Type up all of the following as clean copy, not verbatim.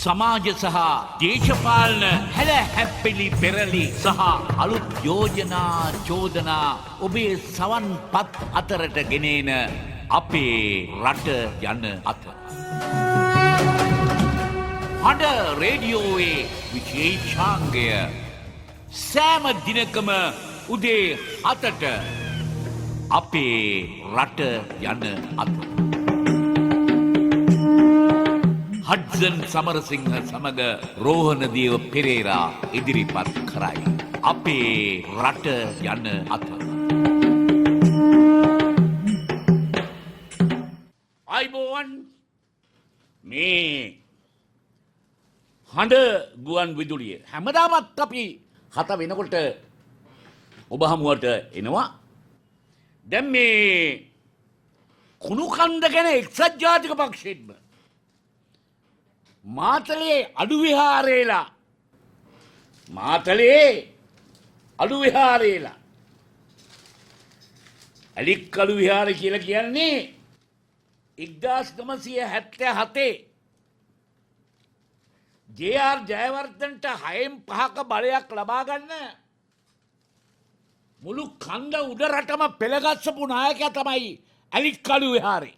සමාජ සහ දේශපාලන හැල හැප්පිලි පෙරලි සහ අලුත් යෝජනා චෝදනා ඔබේ සවන් පත් අතරට ගෙනේන අපේ රට යන අත. හඬ රේඩියෝවේ විශේෂාංගය සෑම දිනකම උදේ 7ට අපේ රට යන අත. හඩ්සන් සමරසිංහ සමග රෝහණදේව පෙරේරා ඉදිරිපත් කරයි. අපේ රට යන අත. අයිබෝවන් මේ හඬ ගුවන් විදුලිය හැමදාමත් අපි 7 වෙනකොට ඔබ හමුවට එනවා. දැන් මේ කුණු කන්ද ගැන එක්සත් ජාතික පක්ෂයෙන්ම මාතලේ අඩු විහාරේලා අලික් අඩු විහාරය කියලා කියන්නේ 1977 ජේ.ආර්. ජයවර්ධනට 6න් 5ක බලයක් ලබා ගන්න මුළු කන්ද උඩ රටම පෙළගස්සපු නායකයා තමයි අලික් අඩු විහාරේ.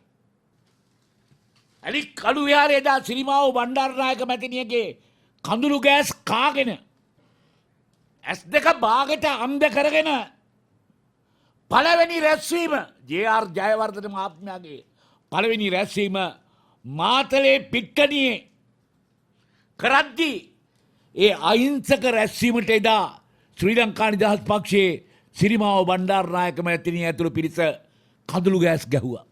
අලික් අඩු විහාරේ දා සිරිමාවෝ බණ්ඩාරනායක මැතිණියගේ කඳුළු ගෑස් කාගෙන S2 බාගෙට අන්ධ කරගෙන පළවෙනි රැස්වීම ජේ.ආර්. ජයවර්ධන මහත්මයාගේ පළවෙනි රැස්වීම මාතලේ පිට්ටනියේ කරද්දී ඒ අහිංසක රැස්වීමට එදා ශ්‍රී ලංකා නිදහස් පක්ෂයේ සිරිමාවෝ බණ්ඩාරනායක මැතිණිය ඇතුළු පිරිස කඳුළු ගෑස් ගැහුවා.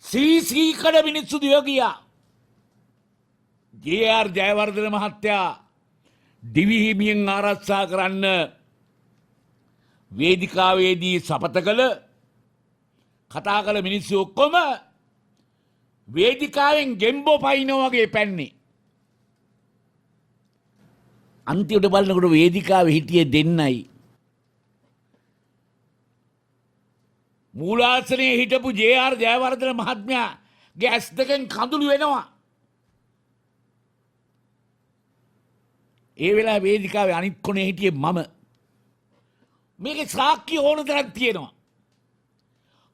සීකඩ මිනිස්සු දිව ගියා. ජේ.ආර්. ජයවර්ධන මහත්තයා දිවිහිමියෙන් ආරක්ෂා කරන්න වේදිකාවේදී සපත කළ කතා කළ මිනිස්සු ඔක්කොම වේදිකාවෙන් ගෙම්බෝ පයින්නෝ වගේ පැන්නේ. අන්තිමට බලනකොට වේදිකාවේ හිටියේ දෙන්නයි. මූලාසනයේ හිටපු ජේ.ආර්. ජයවර්ධන මහත්මයාගේ ඇස් දෙකෙන් කඳුළු වෙනවා. ඒ වෙලාවේ වේදිකාවේ අනිත් කොනේ හිටියේ මම. මේකේ සාක්ෂි ඕන තරම් තියෙනවා.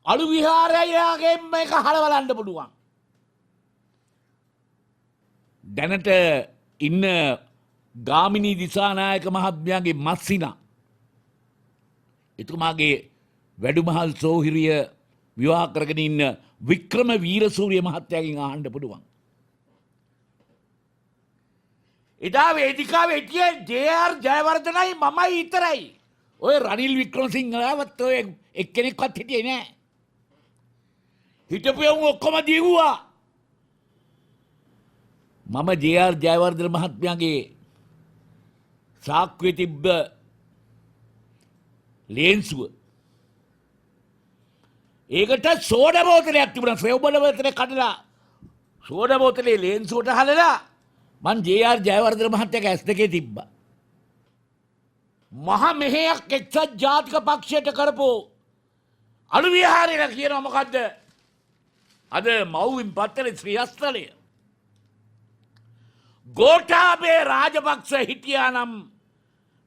අලු විහාරයගෙන් මේක හලවලන්න පුළුවන්. දැනට ඉන්න ගාමිණී දිසානායක මහත්මයාගේ මස්සිනා එතුමාගේ වැඩුමහල් සෝහිරිය විවාහ කරගෙන ඉන්න වික්‍රම වීරසූරිය මහත්තයාගෙන් අහන්න පුළුවන්. එදා වේදිකාවේ හිටියේ ජේ.ආර්. ජයවර්ධනයි මමයි විතරයි. ඔය රනිල් වික්‍රමසිංහලවත් ඔය එක්කෙනෙක්වත් හිටියේ නෑ. හිටපු උන් ඔක්කොම දිව්වා. මම ජේ.ආර්. ජයවර්ධන මහත්මයාගේ සාක්කුවේ තිබ්බ ලේන්සුව ඒකට සෝඩා බෝතලයක් තිබුණා. සෝඩා බෝතලේ කඩලා සෝඩා බෝතලේ ලේන්සුවට හලලා මං ජේ.ආර්. ජයවර්ධන මහත්තයාගේ ඇස් දෙකේ තිබ්බා. මහ මෙහෙයක් එක්සත් ජාතික පක්ෂයට කරපු අලු විහාරේ කියනවා මොකද්ද? අද මව්වින් පත්තරේ ශ්‍රීස්තලය. ගෝඨාභය රාජපක්ෂ හිටියා නම්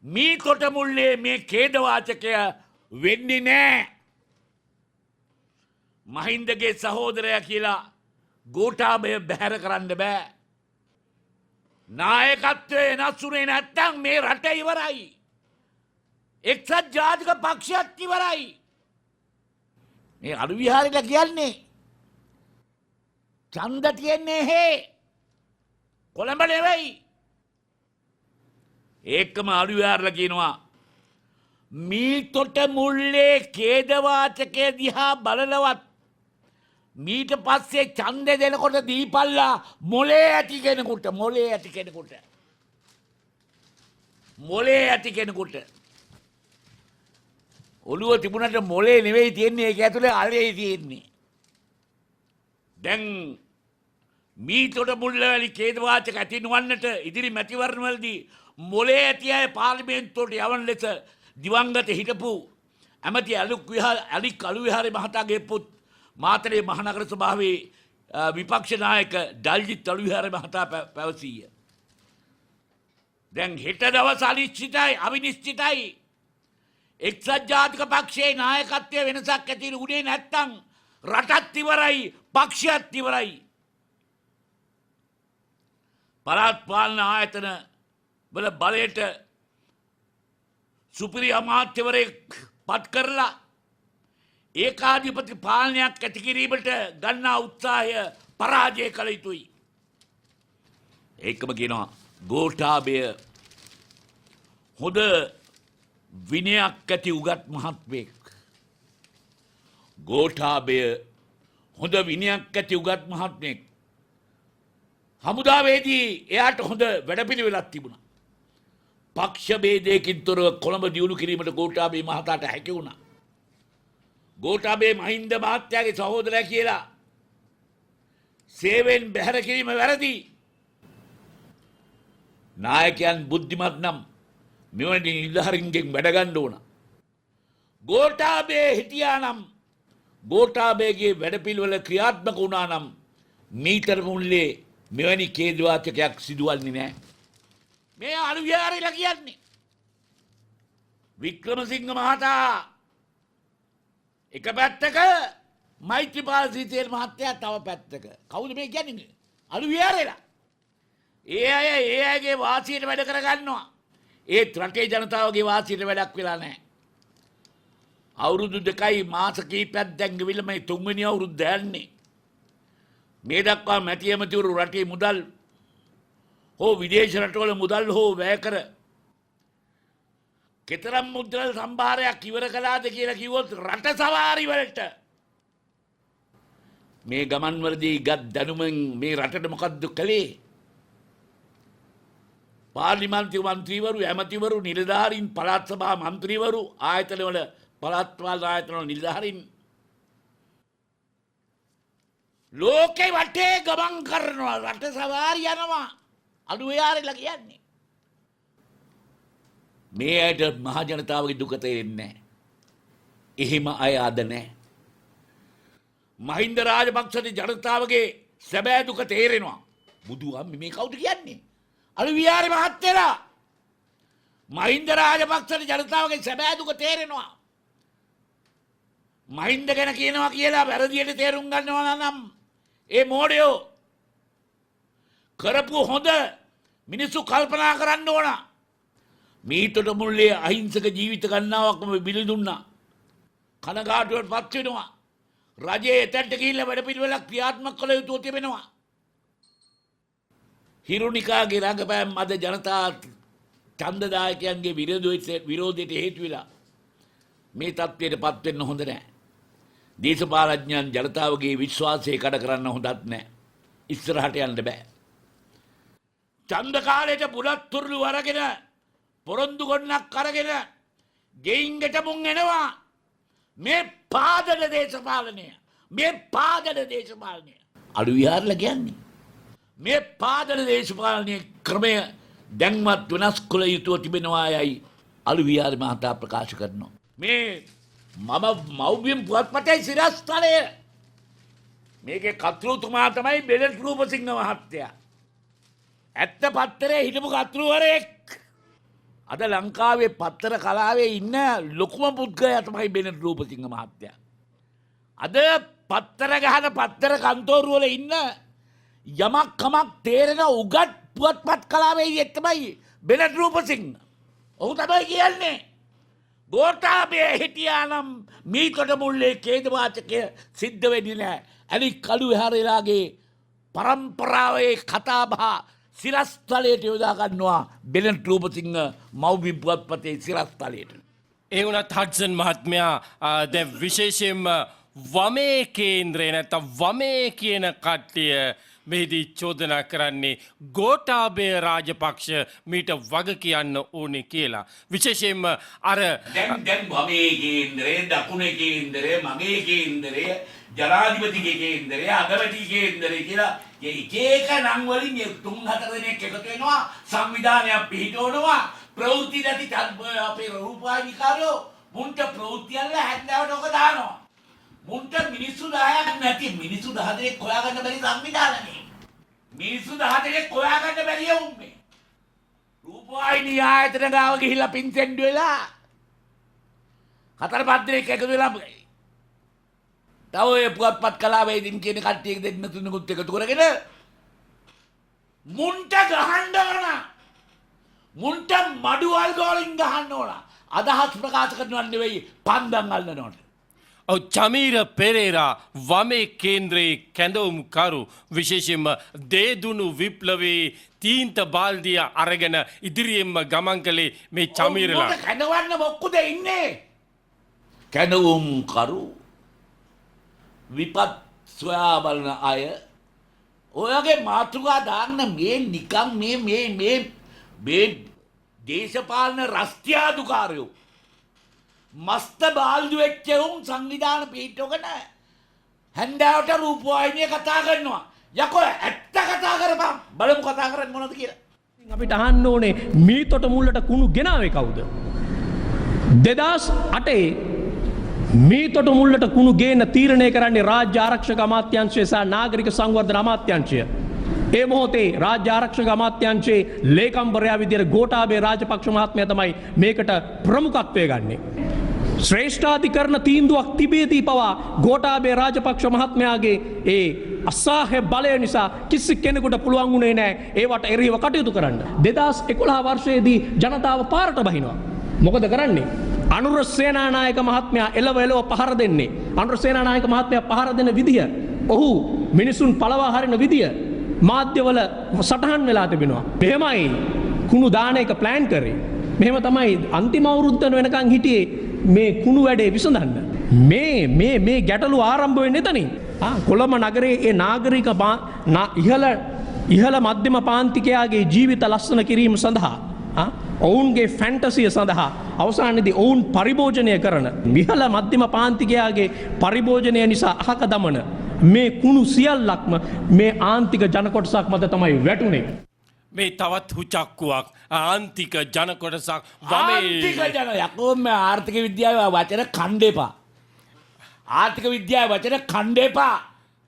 මී කොට මුල්ලේ මේ ඛේදවාචකය වෙන්නේ නැහැ. මහින්දගේ සහෝදරයා කියලා ගෝඨාභය බැහැර කරන්න බෑ. නායකත්වය වෙනස් වුණේ නැත්තම් මේ රට ඉවරයි. එක්සත් ජාතික පක්ෂයත් ඉවරයි. මේ අලු විහාරෙට කියන්නේ ඡන්ද තියන්නේ හේ කොළඹ නෙවෙයි. ඒකම අලු විහාරලා කියනවා මී තොට මුල්ලේ ඛේදවාචකයේ දිහා බලලවත් මීට පස්සේ ඡන්දෙ දෙනකොට දීපල්ලා මොලේ ඇති කෙනෙකුට ඔළුව තිබුණට මොලේ නෙවෙයි තියෙන්නේ. ඒක ඇතුලේ අලේ තියෙන්නේ. දැන් මීතොට මුල්ලවැලි ඛේදවාචක ඇති නොවන්නට ඉදිරි මැතිවරණවලදී මොලේ ඇති අය පාර්ලිමේන්තුවට යවන ලෙස දිවංගත හිටපු ඇමති අලික් අලු විහාරේ මහතාගේ පුත් මාතලේ මහනගර සභාවේ විපක්ෂ නායක ඩල්ජිත් තලුවිහාර මහතා පැවසීය. දැන් හෙට දවස අනිශ්චිතයි අවිනිශ්චිතයි. එක්සත් ජාතික පක්ෂයේ නායකත්වය වෙනසක් ඇති උනේ නැත්තම් රටත් ඉවරයි පක්ෂයත් ඉවරයි. පළාත් පාලන ආයතන වල බලයට සුපිරි අමාත්‍යවරයෙක් පත් කරලා ඒකාධිපති පාලනයක් ඇති කිරීමට ගන්නා උත්සාහය පරාජය කළ යුතුයි. ඒකම කියනවා ගෝඨාභය හොඳ විනයක් ඇති උගත් මහත්මයෙක්. ගෝඨාභය හොඳ විනයක් ඇති උගත් මහත්මයෙක්. හමුදාවේදී එයාට හොඳ වැඩපිළිවෙලක් තිබුණා. පක්ෂ ભેදයකින් තොරව කොළඹ දියුණු කිරීමට ගෝඨාභය මහතාට හැකි වුණා. ගෝඨාභය මහින්ද මහත්තයාගේ සහෝදරයා කියලා සේවයෙන් බැහැර කිරීම වැරදි. නායකයන් බුද්ධිමත් නම් මෙවැනි නිලධාරීන්ගෙන් වැඩ ගන්න ඕන. ගෝඨාභය හිටියා නම් ගෝඨාභයගේ වැඩපිළිවෙල ක්‍රියාත්මක වුණා නම් මීටර මුල්ලේ මෙවැනි ඛේදවාචකයක් සිදුවන්නේ නැහැ. මේ අනුවිහාරයලා කියන්නේ වික්‍රමසිංහ මහතා එක පැත්තක මෛත්‍රීපාල සිරිසේන මහත්තයා තව පැත්තක. කවුද මේ කියන්නේ? අනුවිහාරයලා. ඒ අයගේ වාසියට වැඩ කරගන්නවා. ඒත් රටේ ජනතාවගේ වාසියට වැඩක් වෙලා නැහැ. අවුරුදු 2යි මාස කිහිපයක් දැන් ගෙවිලා මේ 3 වෙනි අවුරුද්ද යන්නේ. මේ දක්වා මැති ඇමතිවරු රටේ මුදල් හෝ විදේශ රටවල මුදල් හෝ වැය කර කෙතරම් මුද්‍රල් සම්භාරයක් ඉවර කළාද කියලා කිව්වොත් රට සවාරි වලට මේ ගමන් වලදී ගත් දැනුමෙන් මේ රටට මොකද්ද කළේ? පාර්ලිමේන්තු මන්ත්‍රීවරු, ඇමතිවරු, නිලධාරීන්, පළාත් සභා මන්ත්‍රීවරු, ආයතනවල පළාත් පාලන ආයතනවල නිලධාරීන් ලෝකේ වටේ ගමන් කරනවා, රට සවාරි යනවා. අනුවිහාරයලා කියන්නේ. මේ අයට මහ ජනතාවගේ දුක තේරෙන්නේ නැහැ. එහෙම අය අද නැහැ. මහින්ද රාජපක්ෂගේ ජනතාවගේ සැබෑ දුක තේරෙනවා. බුදුහාමි මේ කවුද කියන්නේ? අනුවිහාරේ මහත්තයලා. මහින්ද රාජපක්ෂගේ ජනතාවගේ සැබෑ දුක තේරෙනවා. මහින්ද ගැන කියනවා කියලා වැරදියට තේරුම් ගන්නවා නම් ඒ මෝඩයෝ කරපු හොඳ මිනිස්සු කල්පනා කරන්න ඕන. මීටට මුල්ලේ අහිංසක ජීවිත ගණනාවක්ම බිලි දුන්නා. කනගාටුවට පත් වෙනවා. රජයේ එතෙන්ට ගිහිල්ලා වැඩ පිළිවෙලක් ක්‍රියාත්මක කළ යුතු තිබෙනවා. හිරුනිකාගේ රංගපෑම් අද ජනතා ඡන්දදායකයන්ගේ විරෝධයට හේතු වෙලා මේ තත්ත්වයට පත් වෙන්න හොඳ නැහැ. දේශපාලඥයන් ජනතාවගේ විශ්වාසය කඩ කරන්න හොඳත් නැහැ. ඉස්සරහට යන්න බෑ. ඡන්ද කාලේට බුලත් තුරුළු අරගෙන පොරොන්දු ගොන්නක් අරගෙන ගෙයින්ගට මුන් එනවා. මේ පාදන දේශපාලනය, මේ පාදන දේශපාලනය අනුවිහාරලා කියන්නේ. මේ පාදන දේශපාලනයේ ක්‍රමය දැන්වත් වෙනස් කළ යුතුව තිබෙනවා යයි අනුවිහාර මහතා ප්‍රකාශ කරනවා. මේ මම මව්බිම් පුවත්පතේ සිරස්තලය මේකේ කතෘතුමා තමයි බෙලෙත් රූපසිංහ මහත්තයා. ඇත්ත පත්තරේ හිටපු කතෘවරයෙක්. අද ලංකාවේ පත්තර කලාවේ ඉන්න ලොකුම පුද්ගලයා තමයි බෙලෙත් රූපසිංහ මහත්තයා. අද පත්තර ගහන පත්තර කන්තෝරු වල ඉන්න යමක් කමක් තේරෙන උගත් පුවත්පත් කලාවේ තමයි බෙලෙත් රූපසිංහ. ඔහු තමයි කියන්නේ ගෝඨාභය හිටියා නම් මීකට මුල්ලේ ඛේදවාචකය සිද්ධ වෙන්නේ නැහැ. අනික් අනුවිහාරයලාගේ පරම්පරාවේ කතාබහ සිරස්තලයට යොදා ගන්නවා බෙලෙත් රූපසිංහ මව්බිම් පුවත්පතේ සිරස්තලයට. ඒ වුණත් හඩ්සන් මහත්මයා දැන් විශේෂයෙන්ම වමේ කේන්ද්‍රය නැත්නම් වමේ කියන කට්ටිය මෙහිදී චෝදනා කරන්නේ ගෝඨාභය රාජපක්ෂ මීට වග කියන්න ඕනේ කියලා. විශේෂයෙන්ම අර දැන් වමේ කේන්දරේ, දකුණේ කේන්දරේ, මගේ කේන්දරේ, ජනාධිපතිගේ කේන්දරේ, අගමැති කේන්දරේ කියලා එක එක නම් වලින් 3-4 දෙනෙක් එකතු වෙනවා, සංවිධානයක් පිහිටවනවා, ප්‍රවෘත්ති නැති අපේ රූපවාහිනිකාරයෝ මුන්ට ප්‍රවෘත්තියල්ල හැන්දෑවට ඔක දානවා. මුන්ට මිනිස්සු 10ක් නැති මිනිස්සු 10 දෙනෙක් හොයාගන්න බැරි සංවිධානනේ. මිනිස්සු 10 දෙනෙක් හොයාගන්න බැරි උන්නේ. රූපවාහිනී ආයතන ගාව ගිහිල්ලා පින්සෙන්ඩ් වෙලා 4-5 දෙනෙක් එකතු වෙලා තව ඒ පුවත්පත් කලාවේ ඉදින් කියන කට්ටිය දෙන්න තුනකුත් එකතු කරගෙන මුන්ට ගහන්න ඕන. මුන්ට මඩුවල් ගෝලින් ගහන්න ඕන. අදහස් ප්‍රකාශ කරනවා නෙවෙයි පන්දම් අල්ලනවට. ඔව් චමීර පෙරේරා වමේ කේන්ද්‍රයේ කැඳවුම්කරු විශේෂයෙන්ම දේදුණු විප්ලවයේ තීන්ත බාල්දිය අරගෙන ඉදිරියෙන්ම ගමන් කළේ මේ චමීරලා. ඔව් කැඳවන්න මොක්කුද ඉන්නේ? කැඳවුම්කරු විපත් සොයා බලන අය ඔයගේ මාතෘකා දාන්න මේ නිකන් මේ දේශපාලන රස්තියාදුකාරයෝ මස්ත බාල්දු වෙච්ච උන් සංවිධාන පිටවගෙන හැන්දාවට රූපවාහිනිය කතා කරනවා. යකෝ ඇත්ත කතා කරපන්. බලමු කතා කරන්නේ මොනවද කියලා. අපිට අහන්න ඕනේ මීතොට මුල්ලට කුණු ගෙනාවේ කවුද? 2008 මීතොට මුල්ලට කුණු ගේන තීරණය කරන්නේ රාජ්‍ය ආරක්ෂක අමාත්‍යාංශය සහ නාගරික සංවර්ධන අමාත්‍යාංශය. ඒ මොහොතේ රාජ්‍ය ආරක්ෂක අමාත්‍යාංශයේ ලේකම්වරයා විදියට ගෝඨාභය රාජපක්ෂ මහත්මයා තමයි මේකට ප්‍රමුඛත්වය ගන්නේ. ශ්‍රේෂ්ඨාධිකරණ තීන්දුවක් තිබේදී පවා ගෝඨාභය රාජපක්ෂ මහත්මයාගේ ඒ අසාහ්‍ය බලය නිසා කිසි කෙනෙකුට පුළුවන් වුණේ නැහැ ඒවට එරෙහිව කටයුතු කරන්න. 2011 වර්ෂයේදී ජනතාව පාරට බහිනවා. මොකද කරන්නේ? අනුර සේනානායක මහත්මයා එළව පහර දෙන්නේ. අනුර සේනානායක මහත්මයා පහර දෙන විදිය, ඔහු මිනිසුන් පළවා හරින විදිය මාධ්‍යවල සටහන් වෙලා තිබෙනවා. මෙහෙමයි කුණු දාන එක ප්ලෑන් කරේ. මෙහෙම තමයි අන්තිම අවුරුද්ද වෙනකන් හිටියේ මේ කුණු වැඩේ විසඳන්න. මේ ගැටලු ආරම්භ වෙන්නේ එතනින්. කොළඹ නගරයේ ඒ නාගරික ඉහළ මධ්‍යම පාන්තිකයාගේ ජීවිත ලස්සන කිරීම සඳහා ඔවුන්ගේ ෆැන්ටසිය සඳහා අවසානයේදී ඔවුන් පරිභෝජනය කරන ඉහළ මධ්‍යම පාන්තිකයාගේ පරිභෝජනය නිසා අහක දමන මේ කුණු සියල්ලක්ම මේ ආන්තික ජන කොටසක් මත තමයි වැටුනේ. මේ තවත් හුචක්කුවක් ආන්තික ජන කොටසක් ආර්ථික ජන යකෝ මේ ආර්ථික විද්‍යාවේ වචන කණ්ඩ එපා. ආර්ථික විද්‍යාවේ වචන කණ්ඩ එපා.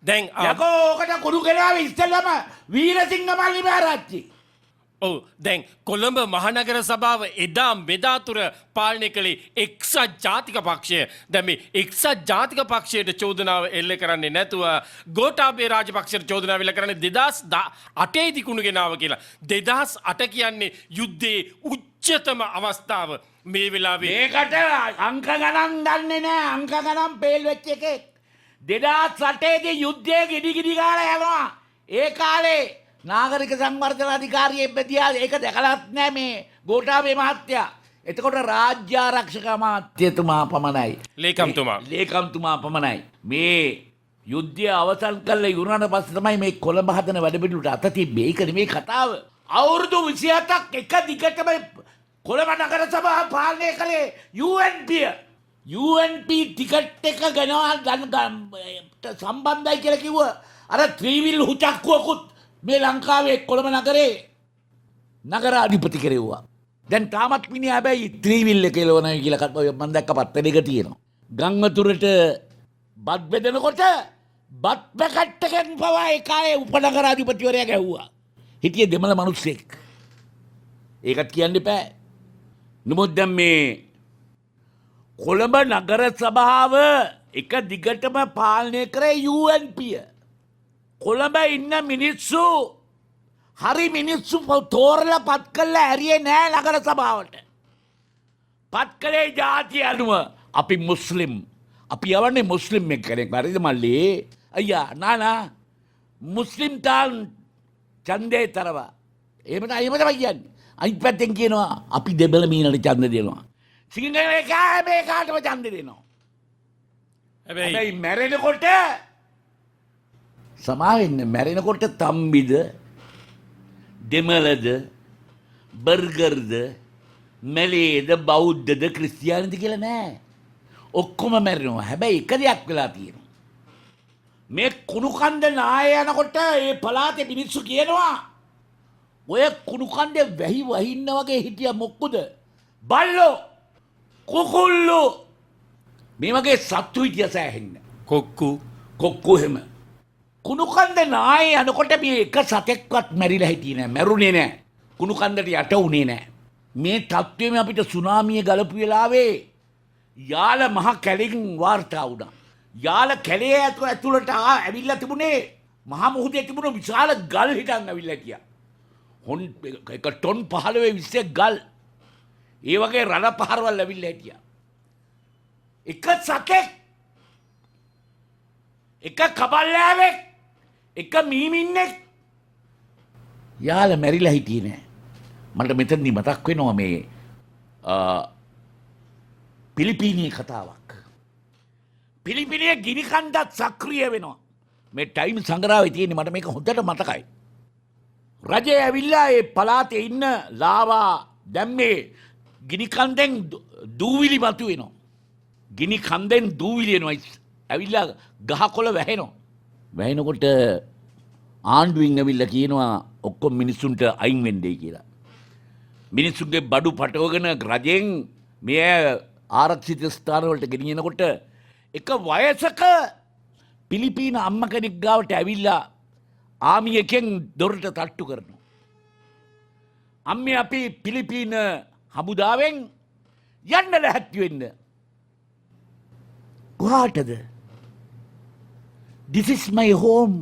දැන් යකෝ ඔකට කුණු කෙනාවේ ඉස්සෙල්ලම වීරසිංහ මල්ලි මහරච්චි. ඔව් දැන් කොළඹ මහනගර සභාව එදා මෙදාතුර පාලනය කළේ එක්සත් ජාතික පක්ෂය. දැන් මේ එක්සත් ජාතික පක්ෂයට චෝදනාව එල්ල කරන්නේ නැතුව ගෝඨාභය රාජපක්ෂට චෝදනාව එල්ල කරන්නේ 2008 දී කුණු ගෙනාව කියලා. 2008 කියන්නේ යුද්ධයේ උච්චතම අවස්ථාව. මේ වෙලාවේ මේකට අංක ගණන් දන්නේ නැහැ. අංක ගණන් පේල් වෙච්ච එකෙක් 2008 දී යුද්ධයේ ගිඩි ගාලා යනවා. ඒ කාලේ නාගරික සංවර්ධන අධිකාරියෙ බෙදියා ඒක දැකලත් නෑ මේ ගෝඨාභය මහත්තයා. එතකොට රාජ්‍ය ආරක්ෂක අමාත්‍යතුමා පමණයි. ලේකම්තුමා පමණයි. මේ යුද්ධය අවසන් කළා ඉවරනට පස්සේ තමයි මේ කොළඹ හදන වැඩපිළිවෙලට අත තිබ්බේ. ඒක නෙමේ කතාව. අවුරුදු 27ක් එක දිගටම කොළඹ නගර සභාව පාලනය කළේ UNP. UNP ටිකට් එක ගනවා සම්බන්ධයි කියලා කිව්ව අර ත්‍රිවිල් හුචක්කුවකුත් මේ ලංකාවේ කොළඹ නගරේ නගරාධිපති කෙරෙව්වා. දැන් තාමත් මිනිහා හැබැයි ත්‍රිවිල් එක එලවනවා කියලා මම දැක්ක පත්තරේක තියෙනවා. ගංගතුරට බත් බෙදනකොට බත් පැකට් එකෙන් පවා ඒ කාලේ උපනගරාධිපතිවරයා ගැහුවා. හිටියේ දෙමළ මිනිස්සෙක්. ඒකත් කියන්න එපා. නමුත් දැන් මේ කොළඹ නගර සභාව එක දිගටම පාලනය කරේ UNP. කොළඹ ඉන්න මිනිස්සු හරි මිනිස්සු තෝරලා පත් කළා ඇරියේ නෑ නගර සභාවට. පත් කළේ ජාතිය අනුව. අපි මුස්ලිම්. අපි යවන්නේ මුස්ලිම් කෙනෙක්. හරිද මල්ලි? අයියා නානා මුස්ලිම් තාන් ඡන්දේ තරවා. එහෙම තමයි කියන්නේ. අනිත් පැත්තෙන් කියනවා අපි දෙබල මීනට ඡන්ද දෙනවා. සිංහලේ කෑ කාටම ඡන්ද දෙනවා. හැබැයි මැරෙනකොට සමාවෙන්න මැරෙනකොට තම්බිද දෙමළද බර්ගර්ද මැලේද බෞද්ධද ක්‍රිස්තියානිද කියලා නෑ. ඔක්කොම මැරෙනවා. හැබැයි එක දෙයක් වෙලා තියෙනවා. මේ කුණු කන්ද නාය යනකොට ඒ පළාතේ මිනිස්සු කියනවා ඔය කුණු කන්දේ වැහි වහින්න වගේ හිටියා මොක්කුද? බල්ලෝ කුකුල්ලෝ මේ වගේ සත්තු හිටියා සෑහෙන්න. කොක්කු කොක්කු එහෙම. කුණුකන්ද නායේ යනකොට මේ එක සතෙක්වත් මැරිලා හිටියේ නෑ. මැරුණේ නෑ. කුණුකන්දට යට උනේ නෑ. මේ තත්ත්වෙම අපිට සුනාමිය ගලපු වෙලාවේ යාල මහ කැලෙකින් වාර්තා වුණා. යාල කැලේ ඇතුළට ඇවිල්ලා තිබුණේ මහ මුහුදේ තිබුණ විශාල ගල් හිටන් ඇවිල්ලා ගියා. හොන් එක ටොන් 15 20 ගල්. ඒ වගේ රළ පහරවල් ඇවිල්ලා හිටියා. එක සතෙක් එක කබල්ලාවෙක් එක මීමින්නෙක් යාල මැරිලා හිටියේ නෑ. මට මෙතනදී මතක් වෙනවා මේ පිලිපීනියේ කතාවක්. පිලිපිනියේ ගිනි කන්දක් සක්‍රිය වෙනවා. මේ ටයිම් සංග්‍රහයේ තියෙන්නේ මට මේක හොඳට මතකයි. රජය ඇවිල්ලා ඒ පළාතේ ඉන්න ලාවා දැම්මේ ගිනි කන්දෙන් දූවිලි මතුවෙනවා. ගිනි කන්දෙන් දූවිලි එනවා. ඇවිල්ලා ගහකොළ වැහෙනවා. වැහෙනකොට ආණ්ඩුවෙන් ඇවිල්ලා කියනවා ඔක්කොම මිනිස්සුන්ට අයින් වෙන්නයි කියලා. මිනිස්සුන්ගේ බඩු පටවගෙන රජෙන් මේ ආරක්ෂිත ස්ථානවලට ගෙනියනකොට එක වයසක පිලිපීන අම්ම කෙනෙක් ගාවට ඇවිල්ලා ආමි එකෙන් දොරට තට්ටු කරනවා. අම්මේ අපි පිලිපීන හමුදාවෙන් යන්න ලැහැත්ති වෙන්න. කොහාටද? This is my home.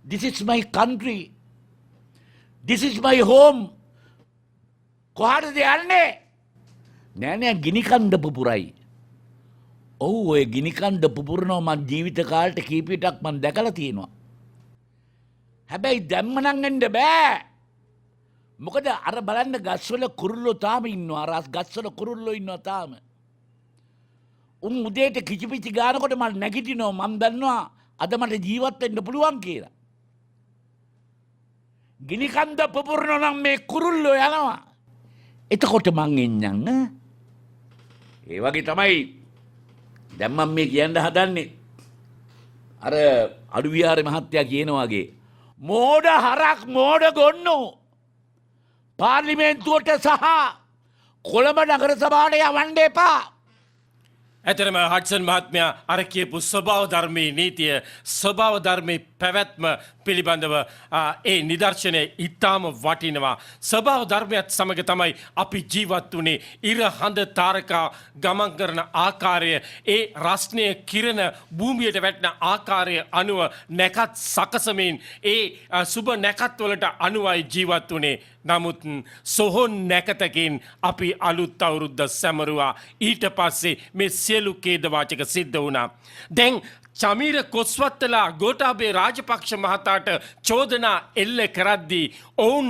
This is my country. This is my home. කොහාටද යන්නේ? නෑ නෑ ගිනි කන්ද පුපුරයි. ඔව් ඔය ගිනි කන්ද පුපුරනවා මං ජීවිත කාලෙට කීපයටක් මං දැකලා තියෙනවා. හැබැයි දැම්ම නම් එන්න බෑ. මොකද අර බලන්න ගස්වල කුරුල්ලෝ තාම ඉන්නවා. අර ගස්වල කුරුල්ලෝ ඉන්නවා තාම. උන් උදේට කිචිපිචි ගානකොට මම නැගිටිනවා. මම දන්නවා අද මට ජීවත් වෙන්න පුළුවන් කියලා. ගිනි කන්ද පුපුරනවා නම් මේ කුරුල්ලෝ යනවා. එතකොට මං එන්නම්. ඒ වගේ තමයි දැන් මම මේ කියන්න හදන්නේ. අර අඩු විහාරේ මහත්තයා කියනවා වගේ මෝඩ හරක් මෝඩ ගොන්නෝ පාර්ලිමේන්තුවට සහ කොළඹ නගර සභාවට යවන්න එපා. ඇතරම හඩ්සන් මහත්මයා අර කියපු ස්වභාව ධර්මයේ නීතිය ස්වභාව ධර්මයේ පැවැත්ම පිළිබඳව ඒ නිදර්ශනය ඉතාම වටිනවා. ස්වභාව ධර්මයත් සමග තමයි අපි ජීවත් වුණේ. ඉර හඳ තාරකා ගමන් කරන ආකාරය ඒ රස්නය කිරණ භූමියට වැටෙන ආකාරය අනුව නැකත් සකසමින් ඒ සුබ නැකත්වලට අනුවයි ජීවත් වුණේ. නමුත් සොහොන් නැකතකින් අපි අලුත් අවුරුද්ද සැමරුවා. ඊට පස්සේ මේ සියලු ඛේදවාචක සිද්ධ වුණා. දැන් චමීර කොස්වත්තලා ගෝඨාභය රාජපක්ෂ මහතාට චෝදනා එල්ල කරද්දී ඔවුන්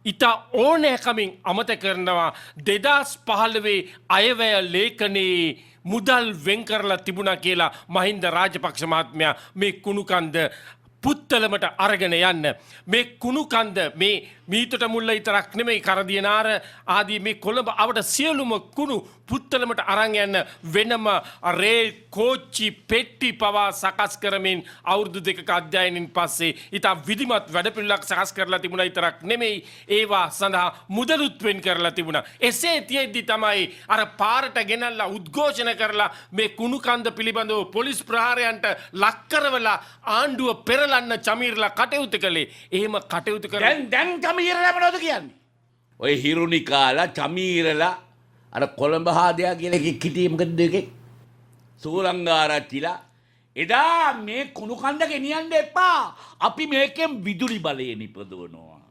ඉතා ඕනෑකමින් අමතක කරනවා 2015 අයවැය ලේඛනයේ මුදල් වෙන් කරලා තිබුණා කියලා මහින්ද රාජපක්ෂ මහත්මයා මේ කුණුකන්ද පුත්තලමට අරගෙන යන්න. මේ කුණුකන්ද මේ මීතට මුල්ල විතරක් නෙමෙයි කරදියනාර ආදී මේ කොළඹ අවට සියලුම කුණු පුත්තලමට අරන් යන්න වෙනම රේල් කෝච්චි පෙට්ටි පවා සකස් කරමින් අවුරුදු දෙකක අධ්‍යයනයෙන් පස්සේ ඉතා විධිමත් වැඩපිළිවෙලක් සකස් කරලා තිබුණා විතරක් නෙමෙයි ඒවා සඳහා මුදලුත් වෙන් කරලා තිබුණා. එසේ තියෙද්දි තමයි අර පාරට ගෙනල්ලා උද්ඝෝෂණ කරලා මේ කුණුකන්ද පිළිබඳව පොලිස් ප්‍රහාරයන්ට ලක් කරවලා ආණ්ඩුව පෙරලන්න චමීරලා කටයුතු කළේ. එහෙම කටයුතු කරලා දැන් චමීරලා මොනවද කියන්නේ? ඔය හිරුනි කාලා චමීරලා අර කොළඹ හාදයා කියලා එකෙක් හිටියේ මොකද එකේ? සූලංගාරච්චිලා එදා මේ කුණු කන්ද ගෙනියන්න එපා. අපි මේකෙන් විදුලි බලය නිපදවනවා.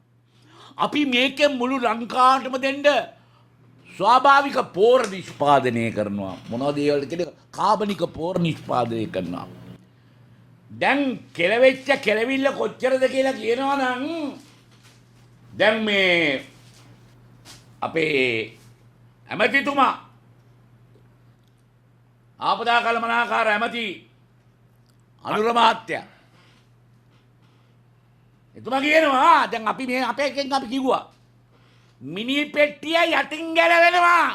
අපි මේකෙන් මුළු ලංකාවටම දෙන්න ස්වාභාවික පෝර නිෂ්පාදනය කරනවා. මොනවද ඒ වලට කියන්නේ? කාබනික පෝර නිෂ්පාදනය කරනවා. දැන් කෙලවෙච්ච කෙලවිල්ල කොච්චරද කියලා කියනවා නම් දැන් මේ අපේ ඇමතිතුමා ආපදා කළමනාකාර ඇමති අනුර මහත්තයා එතුමා කියනවා දැන් අපි මේ අපේ එකෙන් අපි කිව්වා මිනි පෙට්ටිය යටින් ගැලවෙනවා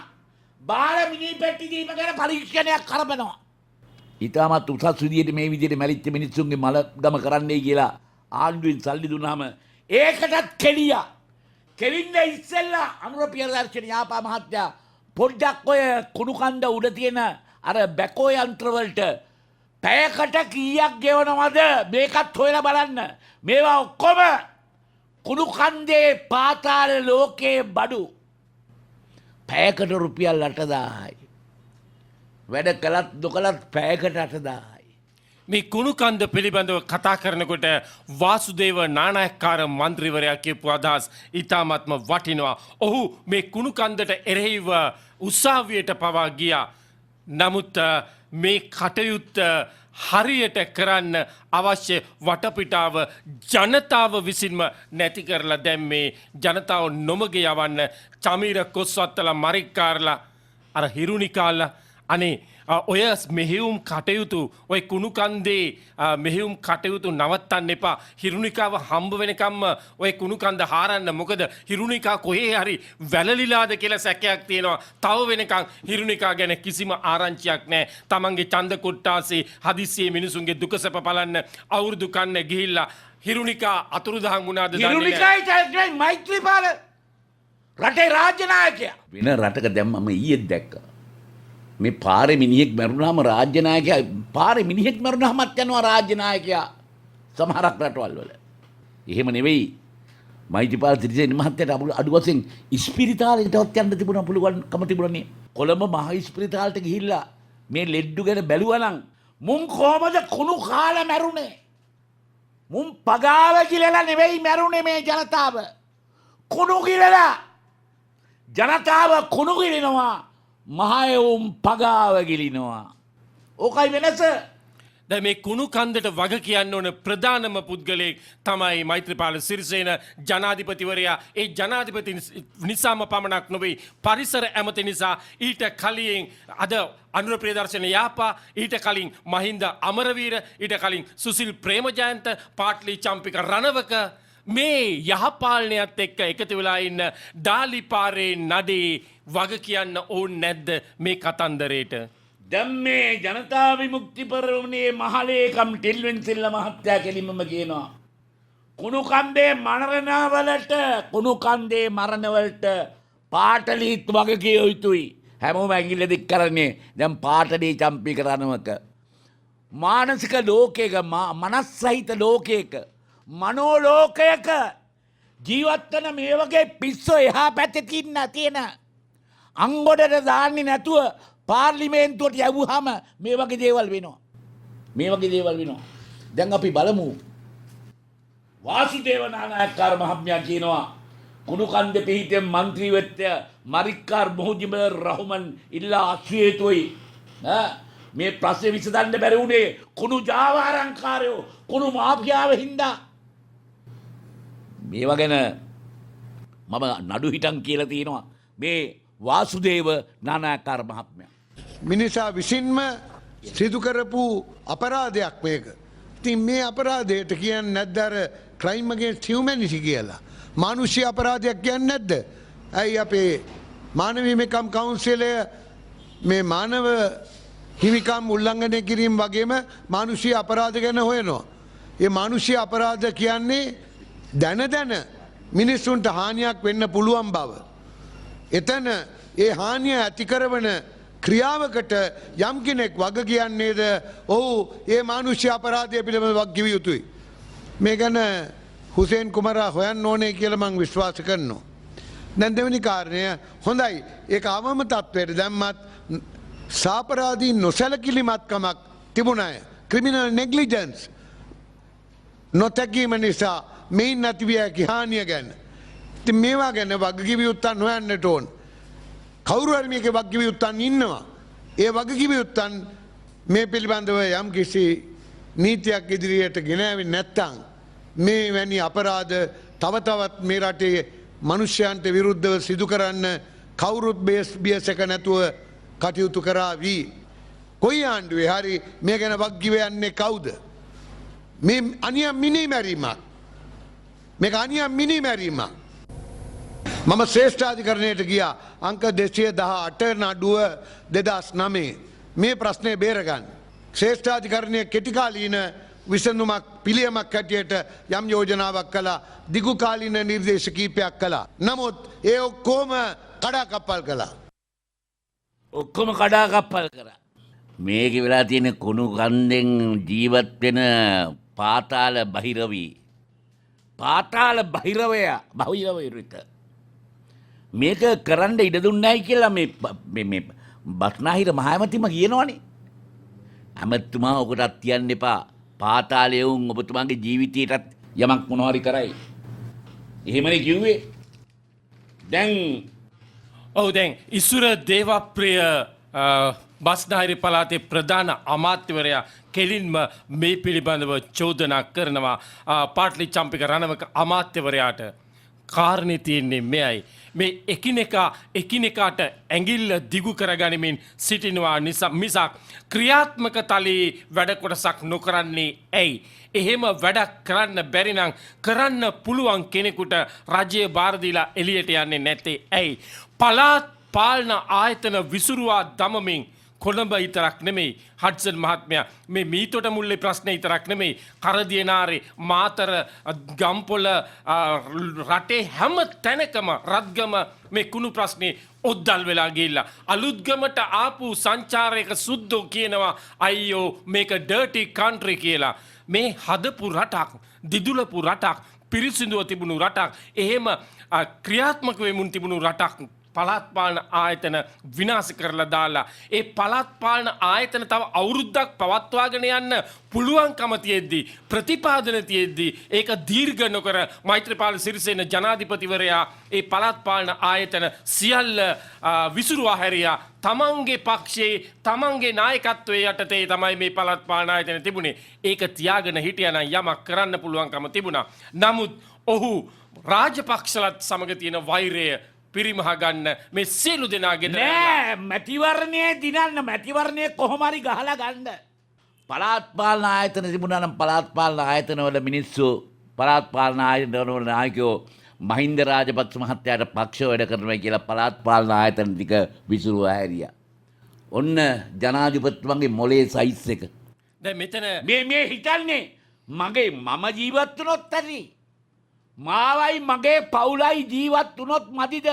බාල මිනි පෙට්ටි දීම ගැන පරීක්ෂණයක් කරනවා. ඊටමත් උසස් විදියට මේ විදියට මැරිච්ච මිනිස්සුන්ගේ මල ගම කරන්නයි කියලා ආණ්ඩුවෙන් සල්ලි දුන්නාම ඒකටත් කෙලියා. කෙලින්න ඉස්සෙල්ලා අනුර පියදර්ශන යාපා මහත්තයා පොඩ්ඩක් ඔය කුණු කන්ද උඩ තියෙන අර බැකෝ යන්ත්‍රවලට පැයකට කීයක් ගෙවනවද මේකත් හොයලා බලන්න. මේවා ඔක්කොම කුණු කන්දේ පාතාල ලෝකයේ බඩු. පැයකට රුපියල් 8,000යි. වැඩ කළත් නොකළත් පැයකට 8,000යි. මේ කුණු කන්ද පිළිබඳව කතා කරනකොට වාසුදේව නානායක්කාර මන්ත්‍රීවරයා කියපු අදහස් ඉතාමත්ම වටිනවා. ඔහු මේ කුණු කන්දට එරෙහිව උසාවියට පවා ගියා. නමුත් මේ කටයුත්ත හරියට කරන්න අවශ්‍ය වටපිටාව ජනතාව විසින්ම නැති කරලා දැම්මේ. ජනතාව නොමග යවන්න චමීර කොස්වත්තලා මරික්කාරලා අර හිරුනිකාලා අනේ ඔය මෙහෙයුම් කටයුතු ඔය කුණු කන්දේ මෙහෙයුම් කටයුතු නවත්තන්න එපා. හිරුනිකාව හම්බ වෙනකම්ම ඔය කුණු කන්ද හාරන්න. මොකද හිරුනිකා කොහේ හරි වැළලිලාද කියලා සැකයක් තියෙනවා. තව වෙනකම් හිරුනිකා ගැන කිසිම ආරංචියක් නැහැ. තමන්ගේ ඡන්ද කොට්ටාසේ හදිස්සියේ මිනිසුන්ගේ දුක සැප බලන්න අවුරුදු කන්න ගිහිල්ලා හිරුනිකා අතුරුදහන් වුණාද දන්නේ නැහැ. හිරුනිකායි මෛත්‍රීපාල රටේ රාජ්‍ය නායකයා. වෙන රටක දැම්මම ඊයේ දැක්කා. මේ පාරේ මිනිහෙක් මැරුණාම රාජ්‍ය නායකයා පාරේ මිනිහෙක් මැරුණාමත් යනවා රාජ්‍ය නායකයා සමහරක් රටවල් වල. එහෙම නෙවෙයි. මෛත්‍රීපාල තිරිසේන මහත්තයාට අඩු වශයෙන් ඉස්පිරිතාලයටවත් යන්න තිබුණා පුළුවන්කම තිබුණනේ. කොළඹ මහ ඉස්පිරිතාලට ගිහිල්ලා මේ ලෙඩ්ඩු ගැන බැලුවා නම් මුන් කොහමද කුණු කාලා මැරුණේ? මුන් පගාව කියලා නෙවෙයි මැරුණේ මේ ජනතාව. කුණු කියලා. ජනතාව කුණු ගිලිනවා. මහයවුම් පගාව ගිලිනවා. ඕකයි වෙනස. දැන් මේ කුණු කන්දට වග කියන්න ඕන ප්‍රධානම පුද්ගලයෙක් තමයි මෛත්‍රීපාල සිරිසේන ජනාධිපතිවරයා. ඒ ජනාධිපති නිසාම පමණක් නොවේ පරිසර ඇමති නිසා ඊට කලින් අද අනුර ප්‍රියදර්ශන යාපා, ඊට කලින් මහින්ද අමරවීර, ඊට කලින් සුසිල් ප්‍රේමජයන්ත, පාට්ලි චම්පික රණවක මේ යහපාලනයත් එක්ක එකතු වෙලා ඉන්න ඩාලිපාරේ නඩේ වග කියන්න ඕන් නැද්ද මේ කතන්දරේට? දැන් මේ ජනතා විමුක්ති පෙරමුණේ මහලේකම් ටිල්වෙන් සිල්ල මහත්තයා කෙලින්මම කියනවා කුණු කන්දේ මරණවලට පාටලීත් වග කිය යුතුයි. හැමෝම ඇඟිල්ල දික් කරන්නේ දැන් පාටලී චම්පික රණවක. මානසික ලෝකයක මනස් සහිත ලෝකයක මනෝලෝකයක ජීවත්වන මේ වගේ පිස්සෝ එහා පැත්තේ තියෙන අංගොඩට දාන්නේ නැතුව පාර්ලිමේන්තුවට යවුවාම මේ වගේ දේවල් වෙනවා. දැන් අපි බලමු. වාසුදේව නානායක්කාර මහත්මයා කියනවා කුණු කන්දේ පිහිටිය മന്ത്രിවත්ය මරික්කාර් මොහුදිබර් රහමන් ඉල්ලා අස්වියතුයි. මේ ප්‍රශ්නේ විසඳන්න බැරි වුණේ කුණු ජාවාරංකාරයෝ කුණු මාෆියාව හින්දා. මේවා ගැන මම නඩු හිටන් කියලා තියෙනවා මේ වාසුදේව නානායක්කාර මහත්මයා. මිනිසා විසින්ම සිදු කරපු අපරාධයක් මේක. ඉතින් මේ අපරාධයට කියන්නේ නැද්ද අර ක්‍රයිම් අගේන්ස්ට් හියුමැනිටි කියලා? මානුෂ්‍ය අපරාධයක් කියන්නේ නැද්ද? ඇයි අපේ මානව හිමිකම් කවුන්සිලය මේ මානව හිමිකම් උල්ලංඝනය කිරීම වගේම මානුෂ්‍ය අපරාධ ගැන හොයනවා. ඒ මානුෂ්‍ය අපරාධ කියන්නේ දැන මිනිස්සුන්ට හානියක් වෙන්න පුළුවන් බව. එතන ඒ හානිය ඇති කරවන ක්‍රියාවකට යම් කෙනෙක් වග කියන්නේද ඔහු ඒ මානුෂ්‍ය අපරාධය පිළිබඳව වග කිව යුතුයි. මේ ගැන හුසේන් කුමරා හොයන්න ඕනේ කියලා මම විශ්වාස කරනවා. දැන් දෙවෙනි කාරණය හොඳයි. ඒක අවම තත්ත්වයට දැම්මත් සාපරාධී නොසැලකිලිමත්කමක් තිබුණාය. ක්‍රිමිනල් නෙග්ලිජන්ස් නොතැකීම නිසා මෙයින් නැතිවිය හැකි හානිය ගැන. ඉතින් මේවා ගැන වගකිව යුත්තන් හොයන්නට ඕන. කවුරු හරි මේකේ වගකිව යුත්තන් ඉන්නවා. ඒ වගකිව යුත්තන් මේ පිළිබඳව යම් කිසි නීතියක් ඉදිරියට ගෙනාවෙන්නේ නැත්නම් මේ වැනි අපරාධ තව තවත් මේ රටේ මිනිස්යන්ට විරුද්ධව සිදු කරන්න කවුරුත් බියසක නැතුව කටයුතු කරાવી. කොයි ආණ්ඩුවේ හරි මේ ගැන වගකිව යන්නේ කවුද? මේ අනියම් මිනිමැරීමක්. මේක අනියම් මිනිමැරීමක්. මම ශ්‍රේෂ්ඨාධිකරණයට ගියා අංක 218 නඩුව 2009 මේ ප්‍රශ්නේ බේරගන්න. ශ්‍රේෂ්ඨාධිකරණයේ කෙටිකාලීන විසඳුමක් පිළියමක් හැටියට යම් යෝජනාවක් කළා. දිගු කාලීන නිර්දේශ කීපයක් කළා. නමුත් ඒ ඔක්කොම කඩාකප්පල් කළා. ඔක්කොම කඩාකප්පල් කරා. මේක වෙලා තියෙන කුණු කන්දෙන් ජීවත් වෙන පාතාල බහිරවී. පාතාල බහිරවයරුත. මේක කරන්න ඉඩ දුන්නයි කියලා මේ බස්නාහිර මහමැතිම කියනවනේ. ඇමතුමා ඔකටත් තියන්න එපා. පාතාලයවුන් ඔබතුමාගේ ජීවිතයටත් යමක් මොනවාරි කරයි. එහෙමනේ කිව්වේ. දැන් ඔව් දැන් ඉසුර දේවප්‍රිය බස්නාහිර පළාතේ ප්‍රධාන අමාත්‍යවරයා කෙලින්ම මේ පිළිබඳව චෝදනා කරනවා පාටලි චම්පික රණවක අමාත්‍යවරයාට. කාරණේ තියෙන්නේ මෙයයි. මේ එකිනෙකාට ඇඟිල්ල දිගු කරගනිමින් සිටිනවා නිසා මිසක් ක්‍රියාත්මක තලයේ වැඩ කොටසක් නොකරන්නේ ඇයි? එහෙම වැඩක් කරන්න බැරි නම් කරන්න පුළුවන් කෙනෙකුට රජය බාර දීලා එළියට යන්නේ නැත්තේ ඇයි? පළාත් පාලන ආයතන විසුරුවා දමමින් කොළඹ විතරක් නෙමෙයි හඩ්සන් මහත්මයා මේ මීතොට මුල්ලේ ප්‍රශ්නේ විතරක් නෙමෙයි කරදියනාරේ මාතර ගම්පොළ රටේ හැම තැනකම රත්ගම මේ කුණු ප්‍රශ්නේ ඔද්දල් වෙලා ගිහිල්ලා අලුත්ගමට ආපු සංචාරයක සුද්දෝ කියනවා අයියෝ මේක ඩර්ටි කන්ට්‍රි කියලා. මේ හදපු රටක් දිදුලපු රටක් පිරිසිදුව තිබුණු රටක් එහෙම ක්‍රියාත්මක වෙමුන් තිබුණු රටක් පළාත් පාලන ආයතන විනාශ කරලා දාලා ඒ පළාත් පාලන ආයතන තව අවුරුද්දක් පවත්වාගෙන යන්න පුළුවන්කම තියෙද්දි ප්‍රතිපාදන තියෙද්දි ඒක දීර්ඝ නොකර මෛත්‍රීපාල සිරිසේන ජනාධිපතිවරයා ඒ පළාත් පාලන ආයතන සියල්ල විසුරුවා හැරියා. තමන්ගේ පක්ෂයේ තමන්ගේ නායකත්වයේ යටතේ තමයි මේ පළාත් පාලන ආයතන තිබුණේ. ඒක තියාගෙන හිටියනම් යමක් කරන්න පුළුවන්කම තිබුණා. නමුත් ඔහු රාජපක්ෂලත් සමග තියෙන වෛරය පිරිමහ ගන්න මේ සියලු දෙනා ගෙදර නෑ මැතිවරණයේ දිනන්න මැතිවරණය කොහොම හරි ගහලා ගන්න. පළාත් පාලන ආයතන තිබුණා නම් පළාත් පාලන ආයතනවල මිනිස්සු පළාත් පාලන ආයතනවල නායකයෝ මහින්ද රාජපක්ෂ මහත්තයාට පක්ෂ වැඩ කරනවා කියලා පළාත් පාලන ආයතන ටික විසිරුවා හැරියා. ඔන්න ජනාධිපතිතුමන්ගේ මොලේ සයිස් එක. දැන් මෙතන මේ හිතන්නේ මගේ මම ජීවත් වුණොත් ඇති. මාවයි මගේ පවුලයි ජීවත් වුණොත් මදිද?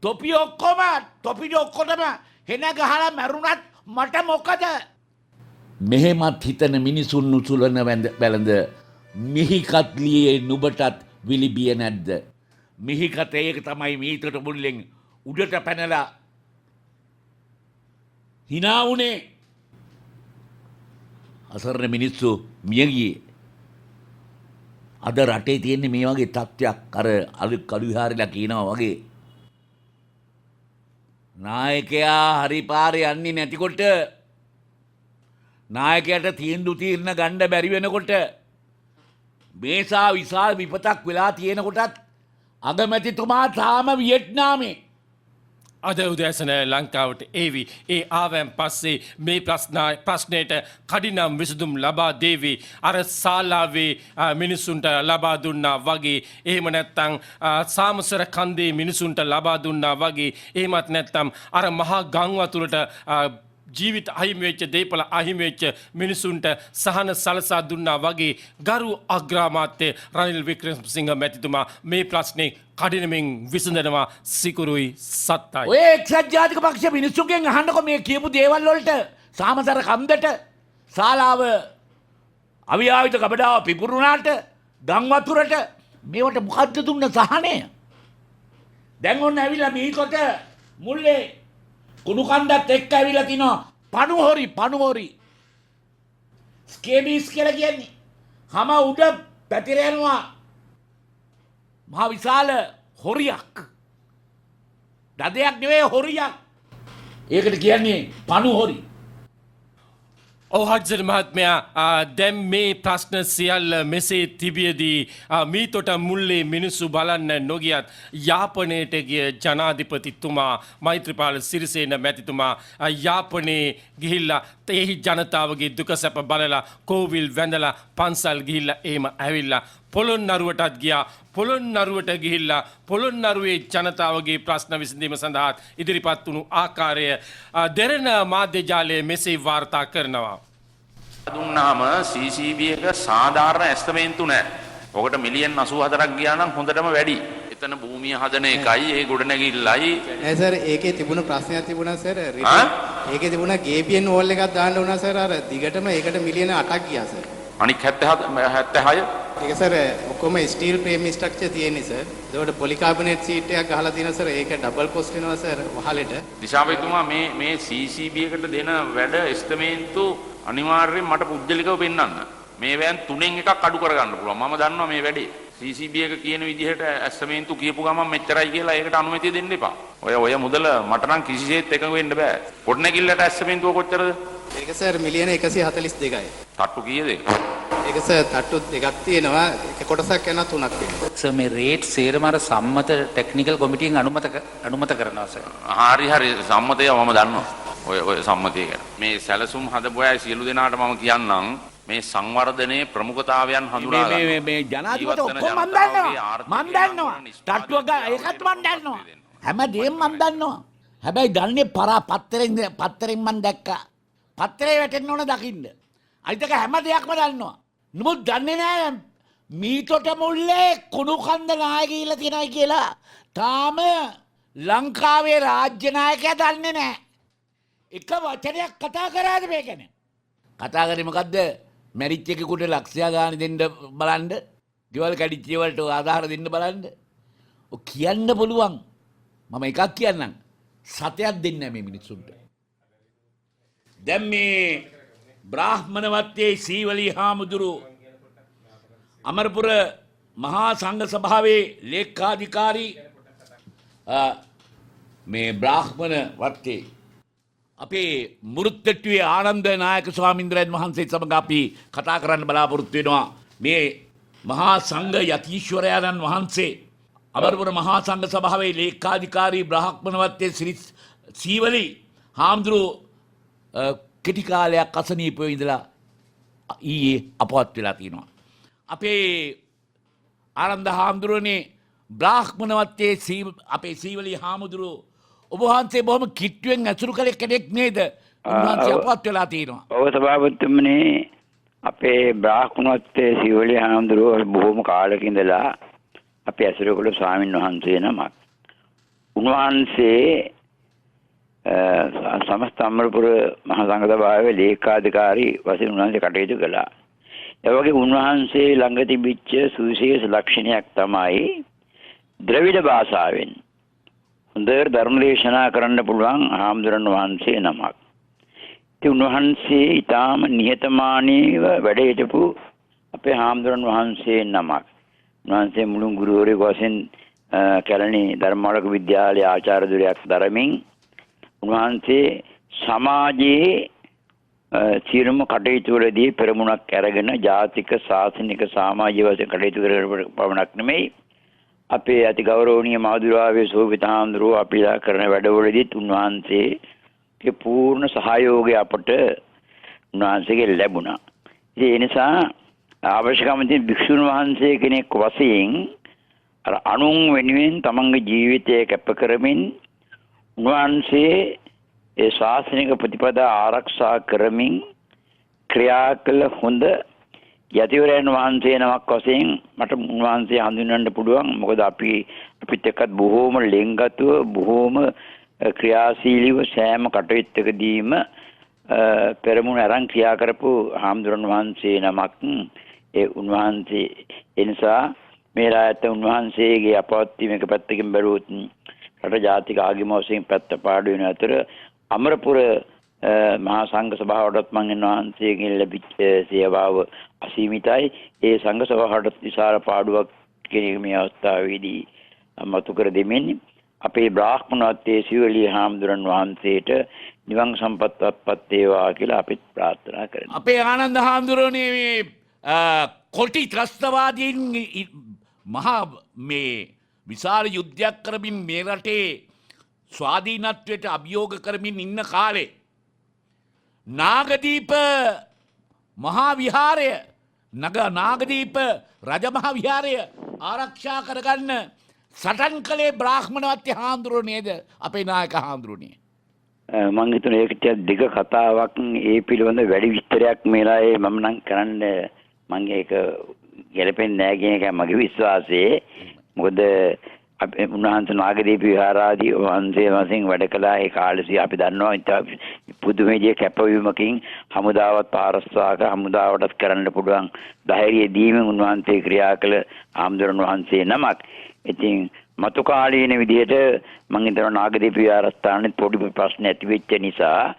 තොපි ඔක්කොටම හෙන ගහලා මැරුණත් මට මොකද? මෙහෙමත් හිතන මිනිසුන් උසුලන බැලඳ මිහිකත්ලියේ නුඹටත් විලිබිය නැද්ද? මිහිකත ඒක තමයි මීතට මුල්ලෙන් උඩට පැනලා hina වුණේ. අසරණ මිනිස්සු මිය ගියේ. අද රටේ තියෙන්නේ මේ වගේ තත්ත්වයක් අර කළු විහාරෙලා කියනවා වගේ. නායකයා හරි පාරේ යන්නේ නැතිකොට නායකයාට තීරණ ගන්න බැරි වෙනකොට මේසා විශාල විපතක් වෙලා තියෙනකොටත් අගමැතිතුමා තාම වියට්නාමේ. අද උදෑසන ලංකාවට ඒවි ඒ ආවෑන් පස්සේ මේ ප්‍රශ්නයට කඩිනම් විසඳුම් ලබා දේවි අර ශාලාවේ මිනිසුන්ට ලබා දුන්නා වගේ එහෙම නැත්නම් සාමසර කන්දේ මිනිසුන්ට ලබා දුන්නා වගේ එහෙමත් නැත්නම් අර මහා ගම් වතුරට ජීවිත අහිමි වෙච්ච දේපල අහිමි වෙච්ච මිනිසුන්ට සහන සලසා දුන්නා වගේ ගරු අග්‍රාමාත්‍ය රනිල් වික්‍රමසිංහ මැතිතුමා මේ ප්‍රශ්නේ කඩිනමින් විසඳනවා සිකුරුයි සත්තයි. ඔය එක්සත් ජාතික පක්ෂ මිනිස්සුන්ගෙන් අහන්නකො මේ කියපු දේවල් වලට සාමසර කන්දට ශාලාව අවියාවිත ගබඩාව පිපුරුණාට ගම් වතුරට මේවට මොකද්ද දුන්න සහනය? දැන් ඔන්න ඇවිල්ලා මේකට මුල්ලේ කුණු කන්දත් එක්ක ඇවිල්ලා තිනවා පණුහොරි ස්කේබීස් කියලා කියන්නේ හැම උඩ පැතිර යනවා මහා විශාල හොරියක්. දදයක් නෙවෙයි හොරියක්. ඒකට කියන්නේ පණුහොරි. හඩ්සන් මහත්මයා දැන් මේ ප්‍රශ්න සියල්ල මෙසේ තිබියදී මීතොට මුල්ලේ මිනිස්සු බලන්න නොගියත් යාපනයට ගිය ජනාධිපතිතුමා මෛත්‍රීපාල සිරිසේන මැතිතුමා යාපනයේ ගිහිල්ලා එහි ජනතාවගේ දුක සැප බලලා කෝවිල් වැඳලා පන්සල් ගිහිල්ලා එහෙම ඇවිල්ලා පොළොන්නරුවටත් ගියා. පොළොන්නරුවට ගිහිල්ලා පොළොන්නරුවේ ජනතාවගේ ප්‍රශ්න විසඳීම සඳහා ඉදිරිපත් වුණු ආකාරය දෙරණ මාධ්‍ය ජාලය මෙසේ වාර්තා කරනවා. දුන්නාම CCB එක සාධාරණ ඇස්තමේන්තු නැහැ. ඔකට මිලියන් 84ක් ගියා නම් හොඳටම වැඩි. එතන භූමිය හදන එකයි ඒ ගොඩනැගිල්ලයි නෑ සර් ඒකේ තිබුණ ප්‍රශ්නයක් තිබුණා සර් ආ? ඒකේ තිබුණා ගේපියන් වෝල් එකක් දාන්න වුණා සර් අර දිගටම ඒකට මිලියන 8ක් ගියා සර් අනික් 76 ඒක සර් ඔක්කොම ස්ටීල් ෆ්‍රේම් ස්ට්‍රක්චර් තියෙන්නේ සර් ඒකට පොලිකාබනේට් සීට් එකක් ගහලා තියෙනවා සර් ඒක ඩබල් කොස්ට් වෙනවා සර් වහලෙට දිශාපතිතුමා මේ CCB එකට දෙන වැඩ එස්ටිමේට්තු අනිවාර්යයෙන් මට පුජ්‍යලිකව පෙන්වන්න. මේ වෑන් තුනෙන් එකක් අඩු කරගන්න පුළුවන්. මම දන්නවා මේ වැඩේ. CCB එක කියන විදිහට එස්ටිමේට්තු කියපු ගමන් මෙච්චරයි කියලා ඒකට අනුමැතිය දෙන්න එපා. ඔය මුදල මට නම් කිසිසේත් එකඟ වෙන්න බෑ. පොඩ්නැගිල්ලට එස්ටිමේට්තුව කොච්චරද? ඒක සර් මිලියන 142යි තට්ටු කීයද? ඒක සර් තට්ටු දෙකක් තියෙනවා එක කොටසක් යනවා තුනක් වෙනවා සර් මේ රේට් සේරම අර සම්මත ටෙක්නිකල් කොමිටියෙන් අනුමත කරනවා සර්. හරි සම්මතය මම දන්නවා. ඔය සම්මතය ගැන. මේ සැලසුම් හදපු අය සියලු දෙනාට මම කියන්නම් මේ සංවර්ධනයේ ප්‍රමුඛතාවයන් හඳුනා ගන්න. මේ ජනාධිපති ඔක්කොම මන් දන්නවා තට්ටුව ඒකත් මන් දන්නවා හැමදේම මන් දන්නවා හැබැයි දන්නේ පත්තරෙන් මන් දැක්කා පත්තරේ වැටෙන්න ඕන දකින්න අනිත් එක හැම දෙයක්ම දන්නවා නමුත් දන්නේ නෑ මීතොට මුල්ලේ කුණු කන්ද නායකයිලා තියෙනයි කියලා තාම ලංකාවේ රාජ්‍ය නායකයා දන්නේ නෑ එක වචනයක් කතා කරාද මේ ගැන කතා කරේ මොකද්ද මැරිච් එකෙකුට ලක්ෂයා ගාන දෙන්න බලන්න ගෙවල් කැඩිච්ච ඒවලට ආධාර දෙන්න බලන්න ඔය කියන්න පුළුවන් මම එකක් කියන්නම් සතයක් දෙන්නේ නැහැ මේ මිනිස්සුන්ට දැන් මේ බ්‍රාහ්මණ වත්තේ සීවලී හාමුදුරු අමරපුර මහා සංඝ සභාවේ ලේකාධිකාරී මේ බ්‍රාහ්මණ වත්තේ අපේ මුරුත්තට්ටුවේ ආනන්ද නායක ස්වාමීන්ද්‍රයන් වහන්සේ සමග අපි කතා කරන්න බලාපොරොත්තු වෙනවා මේ මහා සංඝ යතීශ්වරයන්න් වහන්සේ අමරපුර මහා සංඝ සභාවේ ලේකාධිකාරී බ්‍රාහ්මණ වත්තේ ශ්‍රී සීවලී හාමුදුරු කෙටි කාලයක් අසනීපව ඉඳලා ඊයේ අපවත් වෙලා තියෙනවා. අපේ ආනන්ද හාමුදුරුවනේ බ්‍රාහ්මණ වත්තේ අපේ සීවලී හාමුදුරුවෝ ඔබ වහන්සේ බොහොම කිට්ටුවෙන් ඇසුරු කළ කෙනෙක් නේද? උන්වහන්සේ අපවත් වෙලා තියෙනවා. ඔව් සභාපතිතුමනි අපේ බ්‍රාහ්මණ වත්තේ සීවලී හාමුදුරුවෝ බොහොම කාලෙක ඉඳලා අපේ ඇසුරු කළ ස්වාමීන් වහන්සේ නමක්. උන්වහන්සේ සමස්ත අමරපුර මහා සංඝ සභාවේ ලේකාධිකාරී වශයෙන් උන්වහන්සේ කටයුතු කළා. ඒ වගේ උන්වහන්සේ ළඟ තිබිච්ච සුවිශේෂ ලක්ෂණයක් තමයි ද්‍රවිඩ භාෂාවෙන් හොඳට ධර්ම දේශනා කරන්න පුළුවන් හාමුදුරන් වහන්සේ නමක්. ඉතින් උන්වහන්සේ ඊටාම නිහතමානීව වැඩ හිටපු අපේ හාමුදුරන් වහන්සේ නමක්. උන්වහන්සේ මුළු ගුරුවරයෙකු වශයෙන් කැලණි ධර්මාලෝක විද්‍යාලයේ ආචාර්යවරයෙක් දරමින් උන්වහන්සේ සමාජයේ සියලුම කටයුතු වලදී පෙරමුණක් අරගෙන ජාතික ශාසනික සමාජීය වශයෙන් කටයුතු කරන පමණක් නෙමෙයි අපේ අති ගෞරවනීය මාදුරාවේ සෝවිත හාමුදුරුවෝ අපිලා කරන වැඩවලදීත් උන්වහන්සේගේ පූර්ණ සහයෝගය අපට උන්වහන්සේගෙන් ලැබුණා. ඒ නිසා අවශ්‍යකම තියෙන භික්ෂුන් වහන්සේ කෙනෙක් වශයෙන් අර අනුන් වෙනුවෙන් තමන්ගේ ජීවිතය කැප කරමින් උන්වහන්සේ ඒ ශාසනික ප්‍රතිපදා ආරක්ෂා කරමින් ක්‍රියා කළ හොඳ යතිවරයන් වහන්සේ නමක් වශයෙන් මට උන්වහන්සේ හඳුන්වන්න පුළුවන්. මොකද අපිත් එක්කත් බොහෝම ලෙන්ගතුව බොහෝම ක්‍රියාශීලීව සෑම කටයුත්තකදීම පෙරමුණ අරන් ක්‍රියා කරපු හාමුදුරන් වහන්සේ නමක්. ඒ උන්වහන්සේ ඒ නිසා මේ රායත උන්වහන්සේගේ අපවත් වීම එක පැත්තකින් බැලුවොත් රට ජාතික ආගම වශයෙන් පැත්ත පාඩු වෙන අතර අමරපුර මහා සංඝ සභාවටත් මං වහන්සේගෙන් ලැබිච්ච සේවාව අසීමිතයි. ඒ සංඝ සභාවට විශාල පාඩුවක් කෙනෙක් මේ අවස්ථාවේදී මතු කර දෙමින් අපේ බ්‍රාහ්මණ වත්තේ සීවලී හාමුදුරන් වහන්සේට නිවන් සම්පත්පත් වේවා කියලා අපි ප්‍රාර්ථනා කරනවා. අපේ ආනන්ද හාමුදුරනේ මේ කොටි ත්‍රස්තවාදීන් මහා මේ විශාල යුද්ධයක් කරමින් මේ රටේ ස්වාධීනත්වයට අභියෝග කරමින් ඉන්න කාලේ නාගදීප මහා විහාරය නාගදීප රජමහා විහාරය ආරක්ෂා කරගන්න සටන් කළේ බ්‍රාහ්මණ වත්තේ හාමුදුරුවෝ නේද අපේ නායක හාමුදුරුවනේ? මම හිතන්නේ ඒක ටිකක් දිග කතාවක්. ඒ පිළිබඳ වැඩි විස්තරයක් මේලායේ මම නම් කරන්න මම ඒක ගැලපෙන්නේ නැහැ කියන එක මගේ විශ්වාසය. මොකද උන්වහන්සේ නාගදීප විහාරාදී වහන්සේ වශයෙන් වැඩ කළා. ඒ කාලේ අපි දන්නවා ඉතින් පුදුමයේ කැපවීමකින් හමුදාවත් පාරස්වාක හමුදාවටත් කරන්න පුළුවන් ධෛර්යය දීමෙන් උන්වහන්සේ ක්‍රියා කළ ආම්දුරන් වහන්සේ නමක්. ඉතින් මතු කාලීන විදිහට මම හිතනවා නාගදීප විහාරස්ථානයේ පොඩි ප්‍රශ්න ඇති වෙච්ච නිසා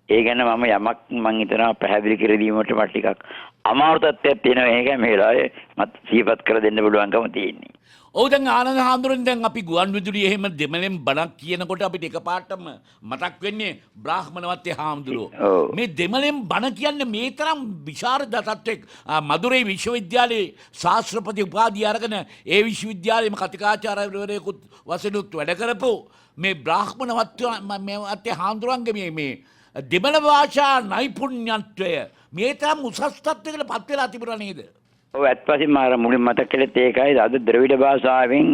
ඒ ගැන මම යමක් මම හිතනවා පැහැදිලි කර දීමට මට ටිකක් අමාරු තත්ත්වයක් තියෙනවා. ඒක මේ වෙලාවේ මත් සිහිපත් කර දෙන්න පුළුවන්කම තියෙන්නේ. ඔව් දැන් ආනන්ද හාමුදුරන් දැන් අපි ගුවන් විදුලියේ එහෙම දෙමළෙන් බණක් කියනකොට අපිට එකපාරටම මතක් වෙන්නේ බ්‍රාහ්මණවත්ය හාමුදුරුවෝ. මේ දෙමළෙන් බණ කියන්නේ මේ තරම් විශාරද තත්ත්වයක්. මදුරේ විශ්වවිද්‍යාලයේ ශාස්ත්‍රපති උපාධිය අරගෙන ඒ විශ්වවිද්‍යාලයේම කතිකාචාර්යවරයෙකුත් වශයෙන්ුත් වැඩ කරපු මේ බ්‍රාහ්මණවත්ය හාමුදුරන්ගේ මේ දෙමළ භාෂා නෛපුණ්‍යත්වය මේ තරම් උසස් තත්ත්වයකට පත් වෙලා තිබුණා නේද? ඔව් ඇත්තටම අර මුලින් මතක් කළේත් ඒකයි. අද ද්‍රවිඩ භාෂාවෙන්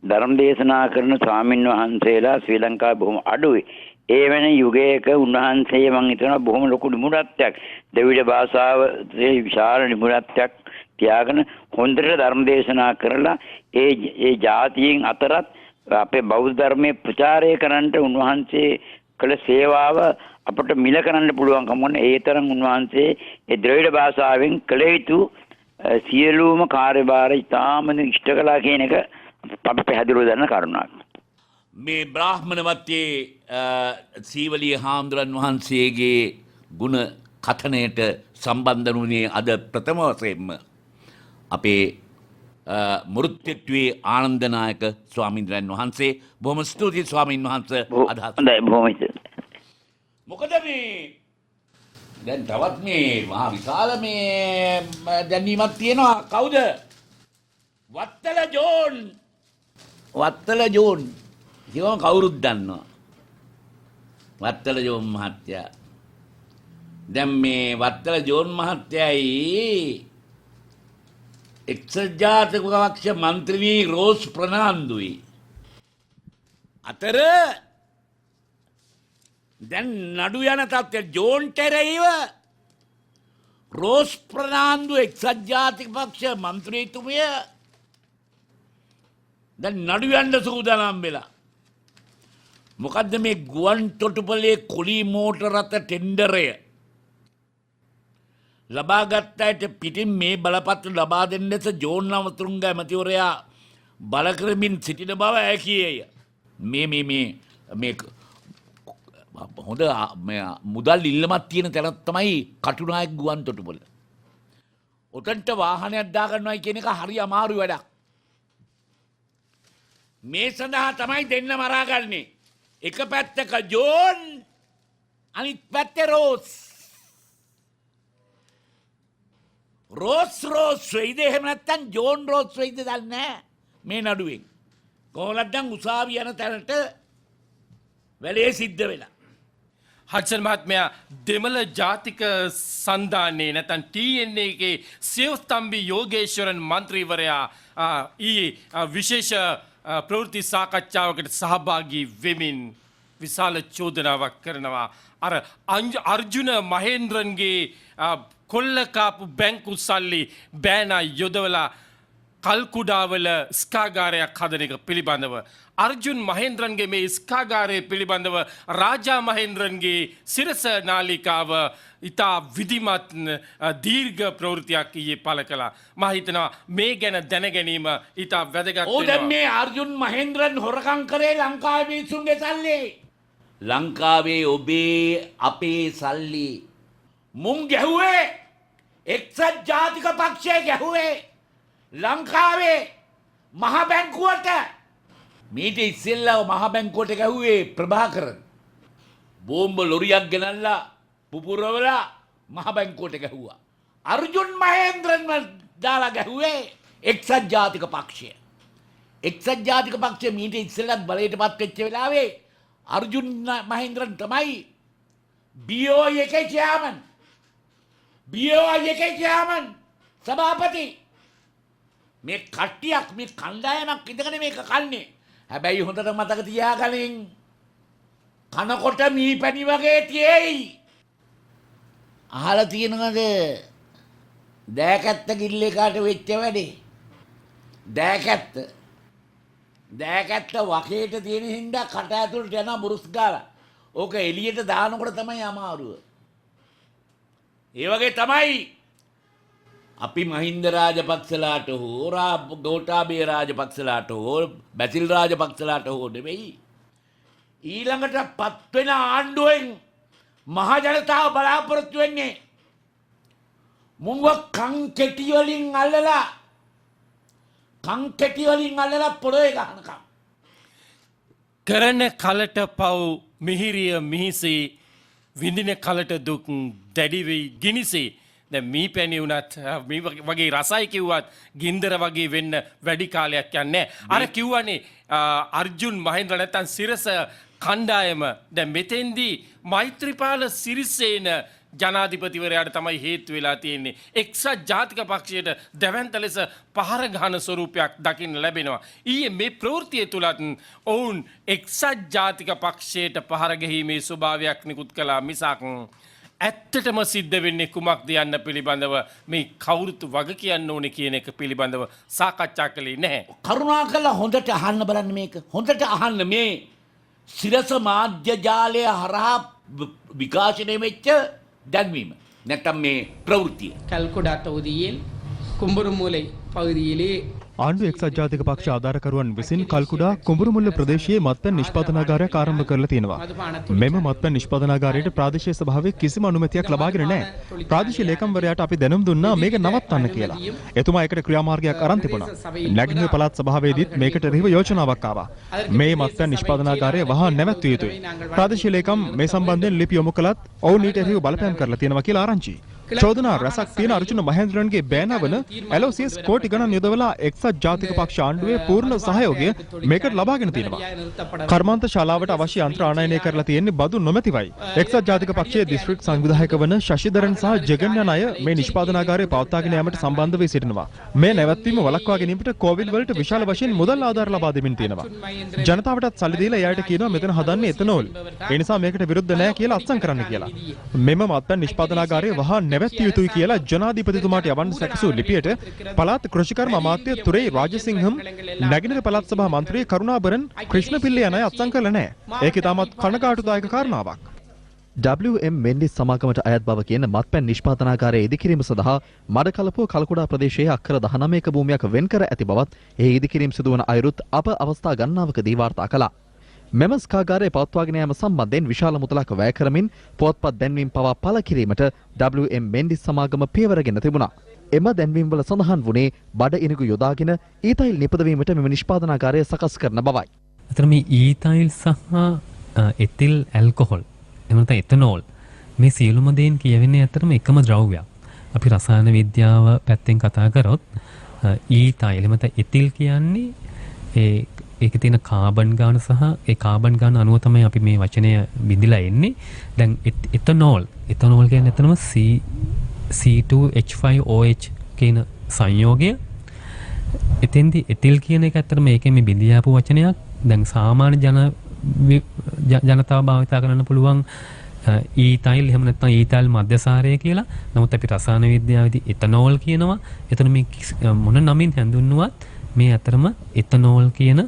ධර්ම දේශනා කරන ස්වාමින් වහන්සේලා ශ්‍රී ලංකාවේ බොහොම අඩුයි. ඒ වෙන යුගයක උන්වහන්සේ මම හිතනවා බොහොම ලොකු නිමුණත්වයක් ද්‍රවිඩ භාෂාවේ විශාල නිමුණත්වයක් තියාගෙන හොඳට ධර්ම දේශනා කරලා ඒ ජාතියෙන් අතරත් අපේ බෞද්ධ ධර්මයේ ප්‍රචාරය කරන්නට උන්වහන්සේ කළ සේවාව අපට මිල කරන්න පුළුවන්කම වුණ ඒ තරම් උන්වහන්සේ ඒ ද්‍රවිඩ භාෂාවෙන් කළ යුතු සියලුම කාර්යභාර ඉතාම ඉෂ්ට කළා කියන එක අපි පැහැදිලිව දන්න කරුණක්. මේ බ්‍රාහ්මණවත්යේ සීවලී හාමුදුරන් වහන්සේගේ ගුණ කථනයට සම්බන්ධ වුණේ අද ප්‍රථම වශයෙන්ම අපේ මුරුත්තෙට්ටුවේ ආනන්දනායක ස්වාමීන් වහන්සේ. බොහොම ස්තුතියි ස්වාමීන් වහන්සේ අදහස්. හොඳයි බොහොම මොකද මේ දැන් තවත් මේ මහා විශාල මේ දැනීමක් තියෙනවා. කවුද? වත්තල ජෝන්. වත්තල ජෝන් කියවම කවුරුත් දන්නවා. වත්තල ජෝන් මහත්තයා. දැන් මේ වත්තල ජෝන් මහත්තයයි එක්සත් ජාතික පක්ෂ මන්ත්‍රී රෝස් ප්‍රනාන්දුයි අතර දැන් නඩු යන තත්ත්වය. ජෝන් ටෙරේව රෝස් ප්‍රනාන්දු එක්සත් ජාතික පක්ෂ මන්ත්‍රීතුමිය දැන් නඩු යන්න සූදානම් වෙලා. මොකද්ද මේ ගුවන් තොටුපළේ කුලී මෝටර රථ ටෙන්ඩරය ලබා ගත්තට පිටින් මේ බලපත්‍ර ලබා දෙන්න ලෙස ජෝන් නවතුරුංග ඇමතිවරයා බල කරමින් සිටින බව ඇකියේය. මේ හොඳ මුදල් ඉල්ලමක් තියෙන තැනක් තමයි කටුනායක ගුවන් තොටුපොළ. ඔතනට වාහනයක් දාගන්නවයි කියන එක හරි අමාරු වැඩක්. මේ සඳහා තමයි දෙන්න මරාගන්නේ. එක පැත්තක ජෝන් අනිත් පැත්තේ රෝස්. රෝස් වෙයිද එහෙම නැත්නම් ජෝන් රෝස් වෙයිද දන්නේ නැහැ මේ නඩුවෙන්. කොහොමද නම් උසාවිය යන තැනට වැඩේ සිද්ධ වෙලා. හඩ්සන් මහත්මයා දෙමළ ජාතික සන්ධානයේ නැත්නම් TNA එකේ සියස්තම්බි යෝගේශ්වරන් මන්ත්‍රීවරයා ඊයේ විශේෂ ප්‍රවෘත්ති සාකච්ඡාවකට සහභාගී වෙමින් විශාල චෝදනාවක් කරනවා. අර අර්ජුන මහේන්ද්‍රන්ගේ කොල්ලකාපු බැංකු සල්ලි බෑනා යොදවලා කල්කුඩාවල ස්කාගාරයක් හදන එක පිළිබඳව අර්ජුන් මහේන්ද්‍රන්ගේ මේ ස්කාගාරය පිළිබඳව රාජා මහේන්ද්‍රන්ගේ සිරස නාලිකාව ඉතා විධිමත් දීර්ඝ ප්‍රවෘත්තියක් ඊයේ පළ කළා. මම හිතනවා මේ ගැන දැන ගැනීම ඉතා වැදගත් වෙනවා. දැන් මේ අර්ජුන් මහේන්ද්‍රන් හොරකම් කරේ ලංකාවේ මිනිස්සුන්ගේ සල්ලි. ලංකාවේ ඔබේ අපේ සල්ලි මුන් ගැහුවේ එක්සත් ජාතික පක්ෂය ගැහුවේ ලංකාවේ මහ බැංකුවට. මීට ඉස්සෙල්ලා මහ බැංකුවට ගැහුවේ ප්‍රභාකරන්. බෝම්බ ලොරියක් ගෙනල්ලා පුපුරවලා මහ බැංකුවට ගැහුවා. අර්ජුන් මහේන්ද්‍රන්ව දාලා ගැහුවේ එක්සත් ජාතික පක්ෂය. එක්සත් ජාතික පක්ෂය මීට ඉස්සෙල්ලා බලයටපත් වෙච්ච වෙලාවේ අර්ජුන් මහේන්ද්‍රන් තමයි BOI එකේ චෙයාමන්. BOI එකේ චෙයාමන් සභාපති. මේ කට්ටියක් මේ කණ්ඩායමක් ඉඳගෙන මේක කන්නේ. හැබැයි හොඳට මතක තියාගනින් කනකොට මී පැණි වගේ තියෙයි. අහලා තියෙනවද දෑකැත්ත ගිල්ලේ කාට වෙච්ච වැඩේ? දෑකැත්ත දෑකැත්ත වකේට තියෙන හින්දා කට ඇතුළට යන බුරුස් ගාලා. ඕක එළියට දානකොට තමයි අමාරුව. ඒ වගේ තමයි අපි මහින්ද රාජපක්ෂලාට හෝ ගෝඨාභය රාජපක්ෂලාට හෝ බැසිල් රාජපක්ෂලාට හෝ නෙවෙයි ඊළඟට පත්වෙන ආණ්ඩුවෙන් මහ ජනතාව බලාපොරොත්තු වෙන්නේ මුංග කං කෙටි වලින් අල්ලලා පොළොවේ ගහනකම් කරන කලට පව් මිහිරිය මිහිසේ විඳින කලට දුක් දැඩිවෙයි ගිනිසේ දැන් මී පැණි උනත් මේ වගේ රසයි කිව්වත් ගින්දර වගේ වෙන්න වැඩි කාලයක් යන්නේ අර කිව්වනේ අර්ජුන් මහේන්ද්‍ර නැත්තම් සිරස කණ්ඩායම දැන් මෙතෙන්දී මෛත්‍රීපාල සිරිසේන ජනාධිපතිවරයාට තමයි හේතු වෙලා තියෙන්නේ. එක්සත් ජාතික පක්ෂයට දැවැන්ත ලෙස පහර ගහන ස්වරූපයක් දකින්න ලැබෙනවා. ඊයේ මේ ප්‍රවෘත්තිය තුලත් ඔවුන් එක්සත් ජාතික පක්ෂයට පහර ගැහිීමේ ස්වභාවයක් නිකුත් කළා මිසක් ඇත්තටම සිද්ධ වෙන්නේ කුමක්ද යන්න පිළිබඳව මේ කවුරුත් වග කියන්න ඕනේ කියන එක පිළිබඳව සාකච්ඡා කළේ නැහැ. කරුණාකරලා හොඳට අහන්න බලන්න මේක. හොඳට අහන්න මේ සිරස මාධ්‍ය ජාලය හරහා විකාශනය වෙච්ච දැන්වීම. නැත්තම් මේ ප්‍රවෘත්තිය. கல்குடா தொகுதியில் கும்புරුමුலை பகுதியிலே ආණ්ඩු එක්සත් ජාතික පක්ෂ ආධාරකරුවන් විසින් කල්කුඩා කුඹුරුමුල්ල ප්‍රදේශයේ මත්පැන් නිෂ්පාදනාගාරයක් ආරම්භ කරලා තියෙනවා. මෙම මත්පැන් නිෂ්පාදනාගාරයට ප්‍රාදේශීය සභාවේ කිසිම අනුමැතියක් ලබාගෙන නැහැ. ප්‍රාදේශීය ලේකම්වරයාට අපි දැනුම් දුන්නා මේක නවත්තන්න කියලා. එතුමා ඒකට ක්‍රියාමාර්ගයක් අරන් තිබුණා. නැගෙනහිර පළාත් සභාවේදීත් මේකට එරෙහිව යෝජනාවක් ආවා. මේ මත්පැන් නිෂ්පාදනාගාරය වහා නැවැත්විය යුතුයි. ප්‍රාදේශීය ලේකම් මේ සම්බන්ධයෙන් ලිපි යොමු කළත් ඔවුන් ඊට එරෙහිව බලපෑම් කරලා තියෙනවා කියලා ආරංචි. චෝදනා රසක් තියෙන අර්ජුන මහේන්ද්‍රන්ගේ බෑනවන LOCS කෝටි ගණන් යොදවලා එක්සත් ජාතික පක්ෂ ආණ්ඩුවේ පූර්ණ සහයෝගය මේකට ලබාගෙන තියෙනවා. කර්මාන්ත ශාලාවට අවශ්‍ය යන්ත්‍ර ආනයනය කරලා තියෙන්නේ බදු නොමැතිවයි. එක්සත් ජාතික පක්ෂයේ දිස්ත්‍රික් සංවිධායක වන ශශිධරන් සහ ජගන් යන අය මේ නිෂ්පාදනාගාරය පවත්වාගෙන යාමට සම්බන්ධ වී සිටිනවා. මේ නැවැත්වීම වළක්වා ගැනීමට කෝවිල් වලට විශාල වශයෙන් මුදල් ආධාර ලබා දෙමින් තියෙනවා. ජනතාවටත් සල්ලි දීලා එයාට කියනවා මෙතන හදන්නේ එතනෝල්. ඒ නිසා මේකට විරුද්ධ නැහැ කියලා අත්සන් කරන්න කියලා. මෙම මත්පැන් නිෂ්පාදනාගාරය වහා නැවැත්විය යුතුයි කියලා ජනාධිපතිතුමාට යවන්න සැකසූ ලිපියට පළාත් කෘෂිකර්ම අමාත්‍ය තුරේ රාජසිංහම් නැගෙනහිර පළාත් සභා මන්ත්‍රී කරුණාබරන් ක්‍රිෂ්ණපිල්ලේ යන අය අත්සන් කළා නැහැ. ඒක ඉතාමත් කනගාටුදායක කාරණාවක්. WM මෙන්ඩිස් සමාගමට අයත් බව කියන මත්පැන් නිෂ්පාදනාගාරය ඉදිකිරීම සඳහා මඩකලපුව කල්කුඩා ප්‍රදේශයේ අක්කර 19ක භූමියක් වෙන් කර ඇති බවත් ඒ ඉදිකිරීම සිදුවන අයුරුත් අප අවස්ථා ගණනාවකදී වාර්තා කළා. මෙම ස්කාගාරය පවත්වාගෙන යාම සම්බන්ධයෙන් විශාල මුදලක් වැය කරමින් පුවත්පත් දැන්වීම් පවා පළ කිරීමට WM මෙන්ඩිස් සමාගම පියවරගෙන තිබුණා. එම දැන්වීම් වල සඳහන් වුණේ බඩ ඉනිගු යොදාගෙන ඊතයිල් නිපදවීමට මෙම නිෂ්පාදනාගාරය සකස් කරන බවයි. අතර මේ ඊතයිල් සහ එතිල් ඇල්කොහොල් එහෙම නැත්නම් එතනෝල් මේ සියලුම දේන් කියවෙන්නේ අතරම එකම ද්‍රව්‍යයක්. අපි රසායන විද්‍යාව පැත්තෙන් කතා කරොත් ඊතයිල් එහෙම නැත්නම් එතිල් කියන්නේ ඒකේ තියෙන කාබන් ගාන සහ ඒ කාබන් ගාන අණුව තමයි අපි මේ වචනය බිඳිලා එන්නේ. දැන් එතනෝල් කියන්නේ එතනම C2H5OH කියන සංයෝගය. එතෙන්දී එතිල් කියන එක ඇත්තටම මේකෙන් මේ බිඳියාපු වචනයක්. දැන් සාමාන්‍ය ජනතාව භාවිතා කරන්න පුළුවන් ඊතයිල් එහෙම නැත්නම් ඊතයිල් මධ්‍යසාරය කියලා. නමුත් අපි රසායන විද්‍යාවේදී එතනෝල් කියනවා. එතන මේ මොන නමින් හඳුන්වුවත් මේ අතරම එතනෝල් කියන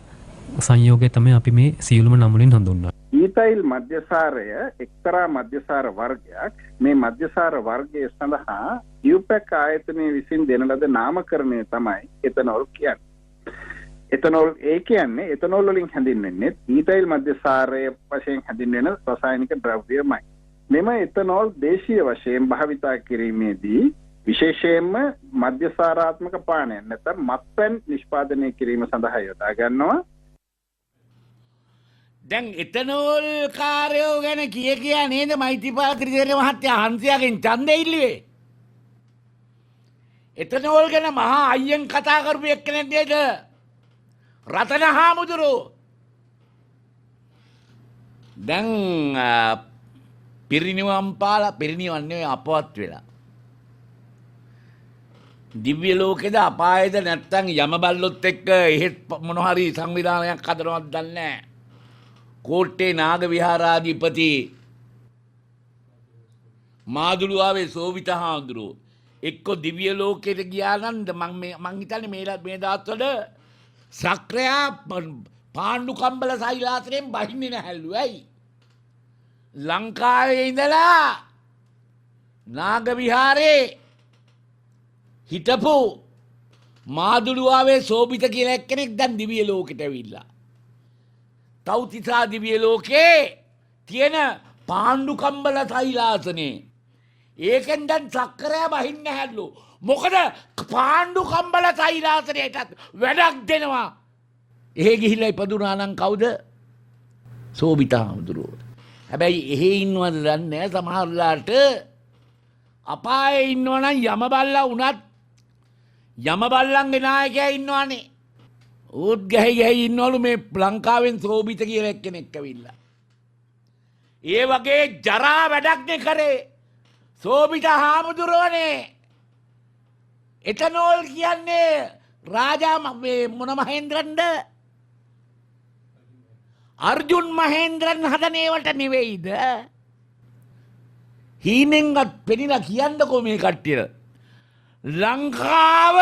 සංයෝගය තමයි අපි මේ සියලුම නම් වලින් හඳුන්වන්නේ. ඊතයිල් මධ්‍යසාරය එක්තරා මධ්‍යසාර වර්ගයක්. මේ මධ්‍යසාර වර්ගය සඳහා යුපෙක් ආයතනයේ විසින් දෙන ලද නාමකරණය තමයි එතනෝල් කියන්නේ. එතනෝල් කියන්නේ එතනෝල් වලින් හැඳින්වෙන්නේ ඊතයිල් මධ්‍යසාරය වශයෙන් හැඳින්වෙන රසායනික ද්‍රව්‍යමයි. මෙම එතනෝල් දේශීය වශයෙන් භාවිතා කිරීමේදී විශේෂයෙන්ම මධ්‍යසාරාත්මක පානයන් නැත්නම් මත්පැන් නිෂ්පාදනය කිරීම සඳහා යොදා ගන්නවා. දැන් එතනෝල් කාර්යෝ ගැන කියා නේද මෛත්‍රීපාල ත්‍රිදේව මහත්තයා හන්සියාගෙන් ඡන්දෙ ඉල්ලුවේ. එතනෝල් ගැන මහා අයියෙන් කතා කරපු එක්කෙනෙක් නේද? රතන හාමුදුරුවෝ. දැන් පිරිනිවන් නෙවෙයි අපවත් වෙලා. දිව්‍ය ලෝකෙද අපායද නැත්තම් යම බල්ලොත් එක්ක එහෙත් මොන හරි සංවිධානයක් හදනවද දන්නේ නැහැ. කෝට්ටේ නාග විහාරාධිපති මාදුළුවාවේ සෝවිත හාමුදුරුවෝ එක්ක දිව්‍ය ලෝකෙට ගියා නම් මං හිතන්නේ මේ දවස්වල සක්‍රයා පාණ්ඩු කම්බල සෛලාසනයෙන් බහින්නේ නැහැලු. ඇයි? ලංකාවේ ඉඳලා නාග විහාරේ හිටපු මාදුළුවාවේ සෝබිත කියලා එක්කෙනෙක් දැන් දිව්‍ය ලෝකෙට ඇවිල්ලා. තව්තිසා දිව්‍ය ලෝකේ තියෙන පාණ්ඩු කම්බල සෛලාසනේ. ඒකෙන් දැන් සක්‍රයා බහින්නේ නැහැලු. මොකද පාණ්ඩු කම්බල සෛලාසනයටත් වැඩක් දෙනවා. එහෙ ගිහිල්ලා ඉපදුනා නම් කවුද? සෝබිත හාමුදුරුවෝ. හැබැයි එහෙ ඉන්නවද දන්නේ නැහැ. සමහරලාට අපායේ ඉන්නවනම් යම බල්ලා වුණත් යම බල්ලන්ගේ නායකයා ඉන්නවනේ. ඌත් ගැහි ඉන්නවලු මේ ලංකාවෙන් සෝබිත කියලා එක්කෙනෙක් ඇවිල්ලා. ඒ වගේ ජරා වැඩක්නේ කරේ සෝබිත හාමුදුරුවනේ. එතනෝල් කියන්නේ රාජා මොන මහේන්ද්‍රන්ද? අර්ජුන් මහේන්ද්‍රන් හදන ඒවට නෙවෙයිද? හීනෙන්වත් පෙනිලා කියන්නකෝ මේ කට්ටියට. ලංකාව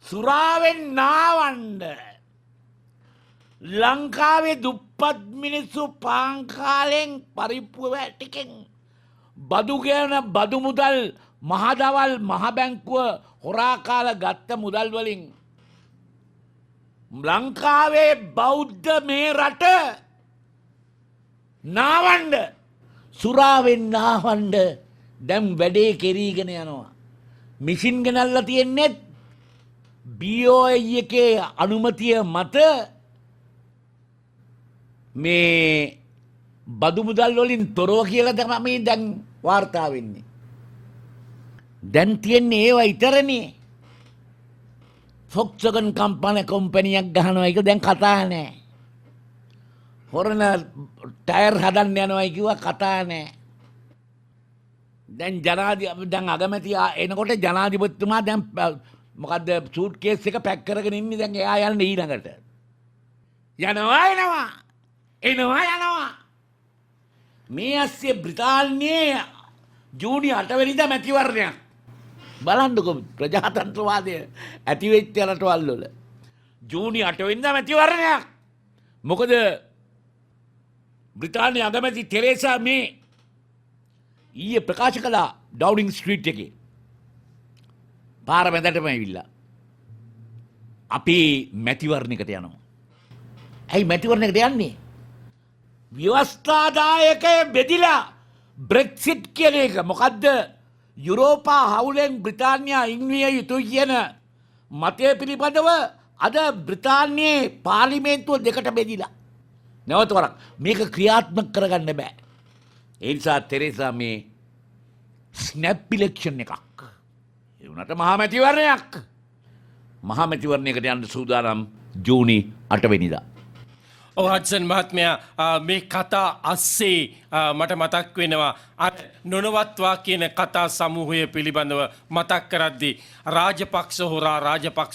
සුරාවෙන් නාවන්න ලංකාවේ දුප්පත් මිනිස්සු පාංකාලෙන් පරිප්පුව ටිකෙන් බදු කියන බදු මුදල් මහදවල් මහ බැංකුව හොරා කාලා ගත්ත මුදල් වලින් ලංකාවේ බෞද්ධ මේ රට නාවන්න සුරාවෙන් නාවන්න දැන් වැඩේ කෙරීගෙන යනවා. මිෂින් ගෙනල්ලා තියෙන්නේ BOI එකේ අනුමැතිය මත මේ බදු මුදල් වලින් තොරව කියලා තමයි දැන් වාර්තා වෙන්නේ. දැන් තියන්නේ ඒවා විතරනේ. ෆොක්ස්වැගන් කම්පැනියක් ගහනවා එක දැන් කතා නැහැ. හොරන ටයර් හදන්න යනවා කිව්වා කතා නැහැ. දැන් අගමැති එනකොට ජනාධිපතිතුමා දැන් මොකද්ද සූට් කේස් එක පැක් කරගෙන ඉන්නේ. දැන් එයා යන්නේ ඊළඟට. එනවා. මේ ඇස්සේ බ්‍රිතාන්‍යයේ ජූනි 8 වෙනිදා මැතිවරණයක්. බලන්නකො ප්‍රජාතන්ත්‍රවාදය ඇති වෙච්ච රටවල් වල ජූනි 8 වෙනිදා මැතිවරණයක්. මොකද බ්‍රිතාන්‍ය අගමැති තෙරේසා මේ ඊයේ ප්‍රකාශ කළා ඩවුනින් ස්ට්‍රීට් එකේ පාර මැදටම ඇවිල්ලා අපි මැතිවරණයකට යනවා. ඇයි මැතිවරණයකට යන්නේ? ව්‍යවස්ථාදායකය බෙදිලා බ්‍රෙක්සිට් කියන එක මොකද්ද? යුරෝපා හවුලෙන් බ්‍රිතාන්‍යයා ඉන්විය යුතුයි කියන මතය පිළිබඳව අද බ්‍රිතාන්‍යයේ පාර්ලිමේන්තුව දෙකට බෙදිලා. නැවත වරක් මේක ක්‍රියාත්මක කරගන්න බෑ. ඒ නිසා තෙරේසා මේ ස්නැප් ඉලෙක්ෂන් එකක්. ඒ වුණාට මහා මැතිවරණයක්. මහා මැතිවරණයකට යන්න සූදානම් ජූනි 8 වෙනිදා. හඩ්සන් මහත්මයා මේ කතා අස්සේ මට මතක් වෙනවා අර නොනවත්වා කියන කතා සමූහය පිළිබඳව මතක් කරද්දී රාජපක්ෂ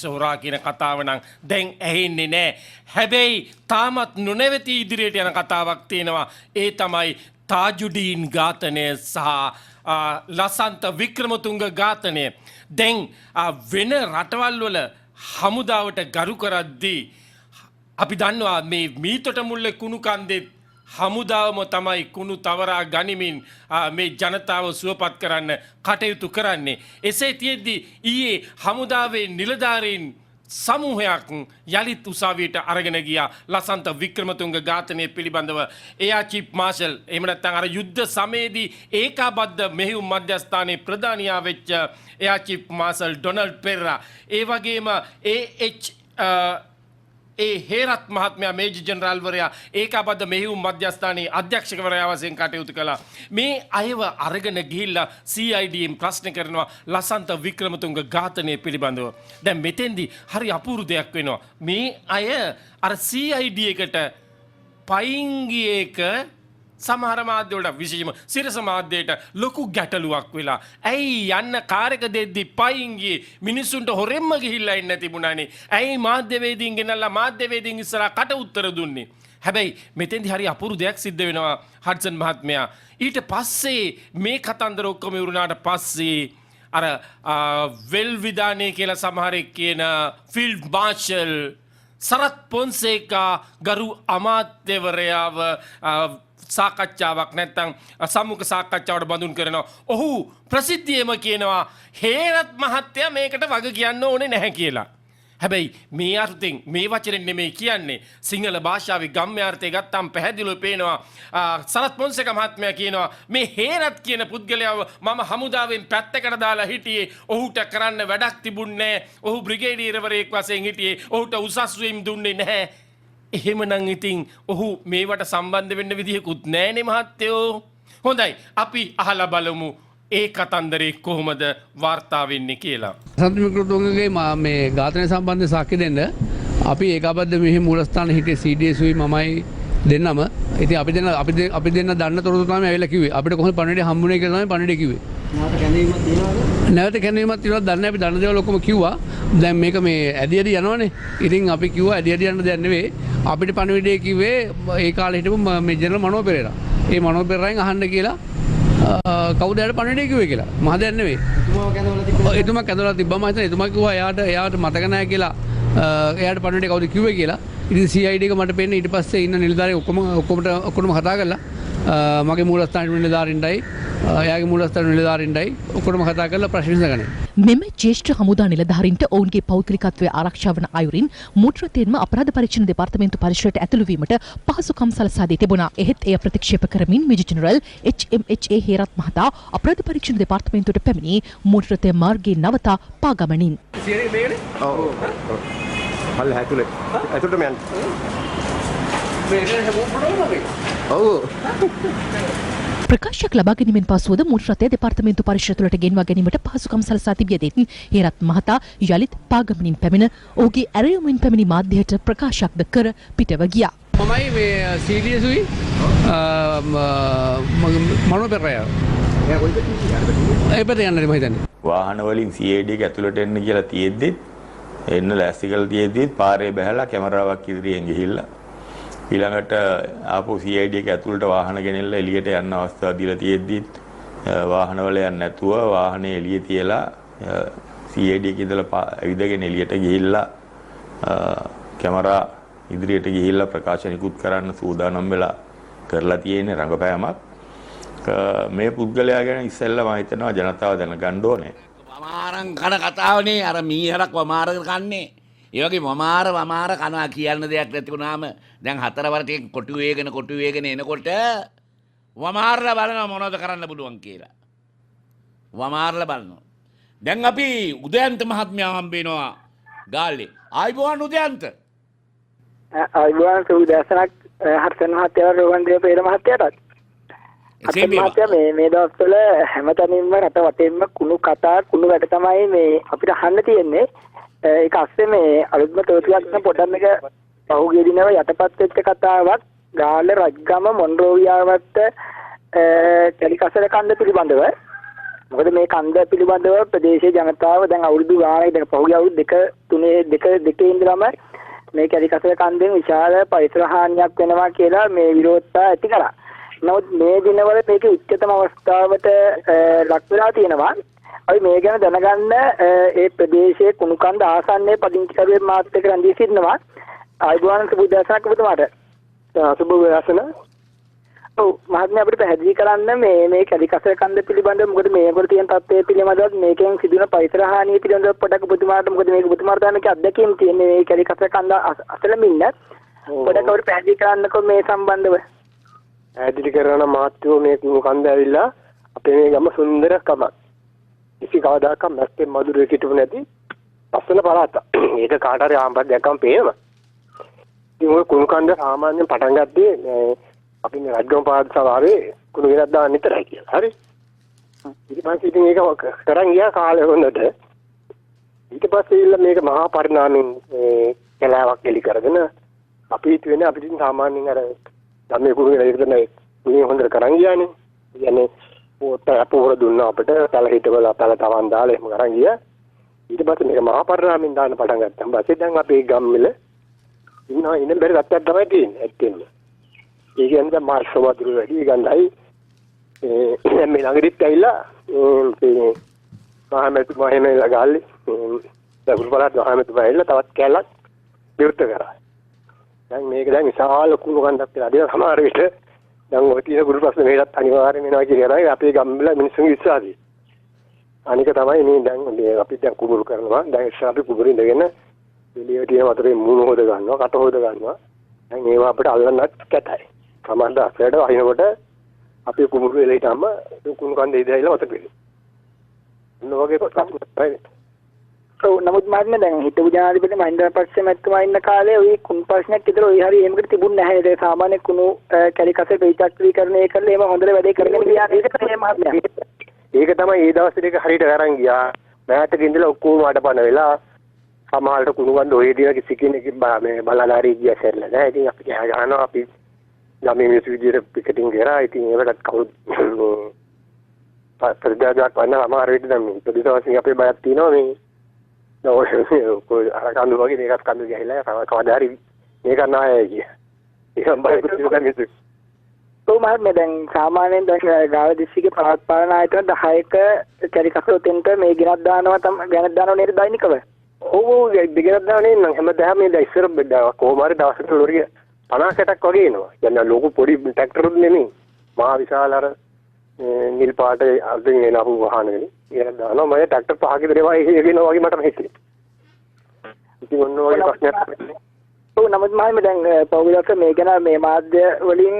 හොරා කියන කතාව නම් දැන් ඇහෙන්නේ නැහැ. හැබැයි තාමත් නොනැවතී ඉදිරියට යන කතාවක් තියෙනවා. ඒ තමයි තාජුඩීන් ඝාතනය සහ ලසන්ත වික්‍රමතුංග ඝාතනය. දැන් වෙන රටවල් වල හමුදාවට ගරු කරද්දී අපි දන්නවා මේ මීතොට මුල්ලේ කුණු කන්දේ හමුදාවම තමයි කුණු තවරා ගනිමින් මේ ජනතාව සුවපත් කරන්න කටයුතු කරන්නේ. එසේ තියෙද්දී ඊයේ හමුදාවේ නිලධාරීන් සමූහයක් යළිත් උසාවියට අරගෙන ගියා ලසන්ත වික්‍රමතුංග ඝාතනය පිළිබඳව. එයා චීෆ් මාෂල් එහෙම නැත්නම් අර යුද්ධ සමයේදී ඒකාබද්ධ මෙහෙයුම් මධ්‍යස්ථානයේ ප්‍රධානියා වෙච්ච එයා චීෆ් මාෂල් ඩොනල්ඩ් පෙරේරා, ඒ වගේම ඒ හේරත් මහත්මයා මේජර් ජෙනරාල්වරයා ඒකාබද්ධ මෙහෙයුම් මධ්‍යස්ථානයේ අධ්‍යක්ෂකවරයා වශයෙන් කටයුතු කළා. මේ අයව අරගෙන ගිහිල්ලා CIDM ප්‍රශ්න කරනවා ලසන්ත වික්‍රමතුංග ඝාතනය පිළිබඳව. දැන් මෙතෙන්දී හරි අපූර්ව දෙයක් වෙනවා. මේ අය අර CID එකට පයින් ගිය එක සමහර මාධ්‍යවලට විශේෂම සිරස මාධ්‍යයට ලොකු ගැටලුවක් වෙලා. ඇයි යන්න කාර් එක දෙද්දි පයින් ගියේ මිනිස්සුන්ට හොරෙන්ම ගිහිල්ලා ඉන්න තිබුණානේ. ඇයි මාධ්‍යවේදීන් ගෙනල්ලා මාධ්‍යවේදීන් ඉස්සරහා කට උත්තර දුන්නේ? හැබැයි මෙතෙන්දී හරි අපූර්ව දෙයක් සිද්ධ වෙනවා හඩ්සන් මහත්මයා. ඊට පස්සේ මේ කතන්දර ඔක්කොම ඉවරුනාට පස්සේ අර වෙල් විධානය කියලා සමහරෙක් කියන ෆිල්ඩ් මාර්ෂල් සරත් පොන්සේකා ගරු අමාත්‍යවරයාව සාකච්ඡාවක් නැත්තම් සම්මුඛ සාකච්ඡාවට බඳුන් කරනවා. ඔහු ප්‍රසිද්ධියම කියනවා හේරත් මහත්තයා මේකට වග කියන්න ඕනේ නැහැ කියලා. හැබැයි මේ අර්ථයෙන් මේ වචනෙන් නෙමෙයි කියන්නේ සිංහල භාෂාවේ ගම්‍යාර්ථය ගත්තාම පැහැදිලිව පේනවා සරත් පොන්සේක මහත්මයා කියනවා මේ හේරත් කියන පුද්ගලයාව මම හමුදාවෙන් පැත්තකට දාලා හිටියේ ඔහුට කරන්න වැඩක් තිබුණේ නැහැ. ඔහු බ්‍රිගේඩියර්වරයෙක් වශයෙන් හිටියේ. ඔහුට උසස් වීම් දුන්නේ නැහැ. එහෙමනම් ඉතින් ඔහු මේවට සම්බන්ධ වෙන්න විදිහකුත් නැහැනේ මහත්තයෝ. හොඳයි අපි අහලා බලමු ඒ කතන්දරේ කොහොමද වාර්තා වෙන්නේ කියලා. සන්ත මික්‍රෝතුංගගේ මේ ඝාතනය සම්බන්ධ සාක්ෂි දෙන්න අපි ඒකාබද්ධ මෙහි මූලස්ථාන හිටියේ CDS උයි මමයි දෙන්නම. ඉතින් අපි දෙන්න දන්න තොරතුරු තමයි ඇවිල්ලා කිව්වේ. අපිට කොහොමද පණිවිඩය හම්බුනේ කියලා තමයි පණිවිඩය කිව්වේ. නැවත කැඳවීමක් තියෙනවද දන්නේ අපි දන්න දේවල් ඔක්කොම කිව්වා. දැන් මේක මේ ඇදි යනවනේ. ඉතින් අපි කිව්වා ඇදි යන දෙයක් නෙවෙයි. අපිට පණිවිඩය කිව්වේ ඒ කාලේ හිටපු මේ ජනරල් මනෝ පෙරේරා. ඒ මනෝ පෙරේරාෙන් අහන්න කියලා කවුද යාට පණිවිඩය කිව්වේ කියලා. මහ දෙයක් නෙවෙයි. එතුමා කැඳවලා තිබ්බම මම හිතන්නේ එතුමා කිව්වා එයාට මතක නැහැ කියලා. එයාට පණිවිඩය කවුද කිව්වේ කියලා. ඉතින් CID එක මට පෙන්නේ ඊට පස්සේ ඉන්න නිලධාරී ඔක්කොම කතා කරලා මගේ මූලස්ථාන නිලධාරීන්ටයි එයාගේ මූලස්ථාන නිලධාරීන්ටයි ඔක්කොම කතා කරලා ප්‍රශ්න විසඳගන්නේ. මෙම ජ්‍යෙෂ්ඨ හමුදා නිලධාරීන්ට ඔවුන්ගේ පෞද්ගලිකත්වය ආරක්ෂා වන අයුරින් මුද්‍රණයෙන්ම අපරාධ පරීක්ෂණ දෙපාර්තමේන්තු පරිසරයට ඇතුළු වීමට පහසුකම් සලසා දී තිබුණා. එහෙත් එය ප්‍රතික්ෂේප කරමින් මේජර් ජෙනරල් HMHA හේරත් මහතා අපරාධ පරීක්ෂණ දෙපාර්තමේන්තුවට පැමිණි මුද්‍රණය මාර්ගයේ නවතා පාගමනින්. හල් හැතුලේ ඇතුළටම යන්න. ප්‍රකාශයක් ලබා ගැනීමෙන් පසුවද මුද්‍රණය දෙපාර්තමේන්තු පරිසරය තුළට ගෙන්වා ගැනීමට පහසුකම් සලසා තිබියදී හේරත් මහතා යලිත් පාගමනින් පැමිණ ඔහුගේ ඇරයුමින් පැමිණි මාධ්‍යයට ප්‍රකාශයක්ද කර පිටව ගියා. මමයි මේ CDS උයි මනෝ පෙරේරා. ඒපත යන්නේ මම හිතන්නේ. වාහන වලින් CID එක ඇතුළට එන්න කියලා තියෙද්දි එන්න ලෑස්ති කරලා තියෙද්දි පාරේ බැහැලා කැමරාවක් ඉදිරියෙන් ගිහිල්ලා ඊළඟට ආපහු CID එක ඇතුළට වාහන ගෙනෙල්ලා එළියට යන්න අවස්ථාව දීලා තියෙද්දි වාහන වල යන්නේ නැතුව වාහනේ එළියේ තියලා CID එකේ ඉඳලා ඇවිදගෙන එළියට ගිහිල්ලා කැමරා ඉදිරියට ගිහිල්ලා ප්‍රකාශනිකුත් කරන්න සූදානම් වෙලා කරලා තියෙන රංගපෑමක්. මේ පුද්ගලයා ගැන ඉස්සෙල්ලා මම හිතනවා ජනතාව දැනගන්න ඕනේ. වමාරන් කන කතාවනේ අර මීහරක් වමාර කන්නේ. ඒ වගේ වමාර කනවා කියන්න දෙයක් නැති වුණාම දැන් හතරවරට කොටු වේගෙන එනකොට වමාරලා බලනවා මොනවද කරන්න පුළුවන් කියලා. වමාරලා බලනවා. දැන් අපි උදයන්ත මහත්මයා හම්බ වෙනවා ගාල්ලේ. ආයිබෝන් උදයන්ත. ආයිබෝන් සුදසනක් හර්ෂන් මහත්තයා රෝහන් දේවපේර මහත්තයාට. මේ දවස්වල හැමතැනින්ම රට වටේම කුණු කතා කුණු වැඩ තමයි මේ අපිට අහන්න තියෙන්නේ. ඒක අස්සේ මේ අලුත්ම තොරතුරක් පොඩ්ඩක් මේක පහුගිය දිනවල යටපත් වෙච්ච කතාවක් ගාල්ල රජගම මොන්රෝවියාවට ටෙලිකසර කන්ද පිළිබඳව. මොකද මේ කන්ද පිළිබඳව ප්‍රදේශීය ජනතාව දැන් අවුරුදු ගානක් දැන් පහුගිය අවුරුදු දෙකේ ඉඳලම මේ ටෙලිකසර කන්දෙන් විශාල පරිසර හානියක් වෙනවා කියලා මේ විරෝධතා ඇති කරා. නමුත් මේ දිනවල මේක උච්චතම අවස්ථාවට ලක් වෙලා තියෙනවා. අපි මේ ගැන දැනගන්න ඒ ප්‍රදේශයේ කුණුකන්ද ආසන්නයේ පදිංචිකරුවෙක් මාත් එක්ක රැඳී සිටිනවා. ආයුබෝවන් සුබදසනක් ඔබතුමාට. සුබදසන. ඔව් මහත්මයා අපිට පැහැදිලි කරන්න මේ කැලිකසර කන්ද පිළිබඳව මොකද මේකට තියෙන තත්ත්වය පිළිබඳව මේකෙන් සිදුවන පරිසර හානිය පිළිබඳව පොඩක් ඔබතුමාට මොකද මේක ඔබතුමාට දැනක අත්දැකීම් තියෙන්නේ මේ කැලිකසර කන්ද අසලම ඉන්න. පොඩක් අපිට පැහැදිලි කරන්නකෝ මේ සම්බන්ධව. පැහැදිලි කරන මාත්‍යෝ මේ කුණුකන්ද ඇවිල්ලා අපේ මේ ගම සුන්දරකම ඉසි කවදාක මැස්තේ මధుරේ කිටුව නැති ලස්සන පළාත. ඒක කාට හරි ආම්පත් දැක්කම පේනවා. ඉතින් ඔය කුණුකන්ද සාමාන්‍යයෙන් පටන් ගත්තේ අපි මේ රජගම පාද සභාවේ කුණු ගෙනත් දාන්න විතරයි කියලා. හරි. ඊට පස්සේ ඉතින් ඒක කරන් ගියා කාලේ හොඳට. ඊට පස්සේ මේක මහා පරිණාමයෙන් කලාවක් එලි කරගෙන අපි හිතුවේ අපිට සාමාන්‍යයෙන් අර ධම්මේ කුණු ගෙනත් ඉතන මේ හොඳට කරන් ගියානේ. කියන්නේ පොර දුන්නා අපිට තල හිටවල තල තවන් දාලා එහෙම කරන් ගියා. ඊට පස්සේ මේක මහා පරිණාමයෙන් දාන්න පටන් ගත්තා. ඊපස්සේ දැන් අපේ ගම්වල ඉන්න බැරි තත්ත්වයක් තමයි තියෙන්නේ ඇත්තෙන්ම. ඒ කියන්නේ දැන් මාර්ස් වතුර වැඩි ගඳයි මේ ළඟදිත් ඇවිල්ලා මේ මහමැතිතුමා එහෙම ගාල්ලි දකුණු පළාත් මහමැතිතුමා ඇවිල්ලා තවත් කැලක් විවෘත කරා. දැන් මේක දැන් විශාල කුණු කන්දක් කියලා. අද සමහර විට දැන් ඔය තියෙන ගුරු ප්‍රශ්න මේකත් අනිවාර්යයෙන් වෙනවා කියන අපේ ගම්වල මිනිස්සුන්ගේ විශ්වාසය. අනික තමයි මේ දැන් මේ අපි දැන් කුඹුරු කරනවා. දැන් ඉස්සර අපි කුඹුරු ඉඳගෙන එළියට තියෙන වතුරේ මූණ හොද ගන්නවා, කට හොද ගන්නවා. දැන් ඒවා අපිට අල්ලන්නත් කැතයි. සමහර දාසයට වහිනකොට අපි කුඹුරු එළියටම කුණු කන්දේ ඉඳලා වතුර පිළි. නෝගේ ප්‍රශ්න ඔව් නමුත් මහත්මයා දැන් හිටපු ජනාධිපති මහින්ද රාජපක්ෂ මැතිතුමා ඉන්න කාලේ ওই කුණු ප්‍රශ්නයක් විතර ওই හරිය එහෙමකට තිබුණේ නැහැ නේද? සාමාන්‍ය කුණු කැලිකසේ ප්‍රතිචක්‍රීකරණය කරලා ඒව හොඳට වැඩේ කරගෙන ගියා. ඒක තමයි මහත්මයා. ඒක තමයි ඒ දවස් ටික හරියට අරන් ගියා. මෑතක ඉඳලා ඔක්කොම අඩපණ වෙලා සමහරට කුණු ගන්න ඔය දින කිසි කෙනෙක් මේ බලලාරී ගියා සැරලා නෑ. ඉතින් අපි කෑ ගහනවා අපි ළමයි මිනිස්සු විදියට පිකටින් කරා. ඉතින් ඒකට කවුරුත් ප්‍රතිදායක් වන්න අමාරු වෙද්දී දැන් මේ ප්‍රතිදවසින් අපේ බයක් තියෙනවා මේ අර කඳු වගේ මේකත් කඳු ගහලා කවදා හරි මේක නායයි කිය. ඒකම බයකුත් තියෙනවා. ඔව් මහත්මයා දැන් සාමාන්‍යයෙන් දැන් ගාව දිස්ත්‍රික්කේ පළාත් පාලන ආයතන 10ක කැරිකසෝ තෙන්ට මේ ගෙනත් දානවා ගෙනත් දානවා නේද දෛනිකව? ඔව් ගෙනත් දානවා නේ හැමදාම මේ ඉස්සර කොහොම හරි දවසකට ලොරිය 50කට වගේ එනවා. දැන් ලොකු පොඩි ට්‍රැක්ටරුත් නෙමෙයි. මහා විශාල අර නිල් පාට අල්ලගෙන එන අපු වාහනවල ඒක දානවා. මම ට්‍රැක්ටර් පහක දෙනවා ඒකිනවා වගේ මට හිතෙන්නේ. ඉතින් ඔන්න ඔය ප්‍රශ්නයක්. ඔව් නමුත් මම දැන් පෞද්ගලික මේ ගැන මේ මාධ්‍ය වලින්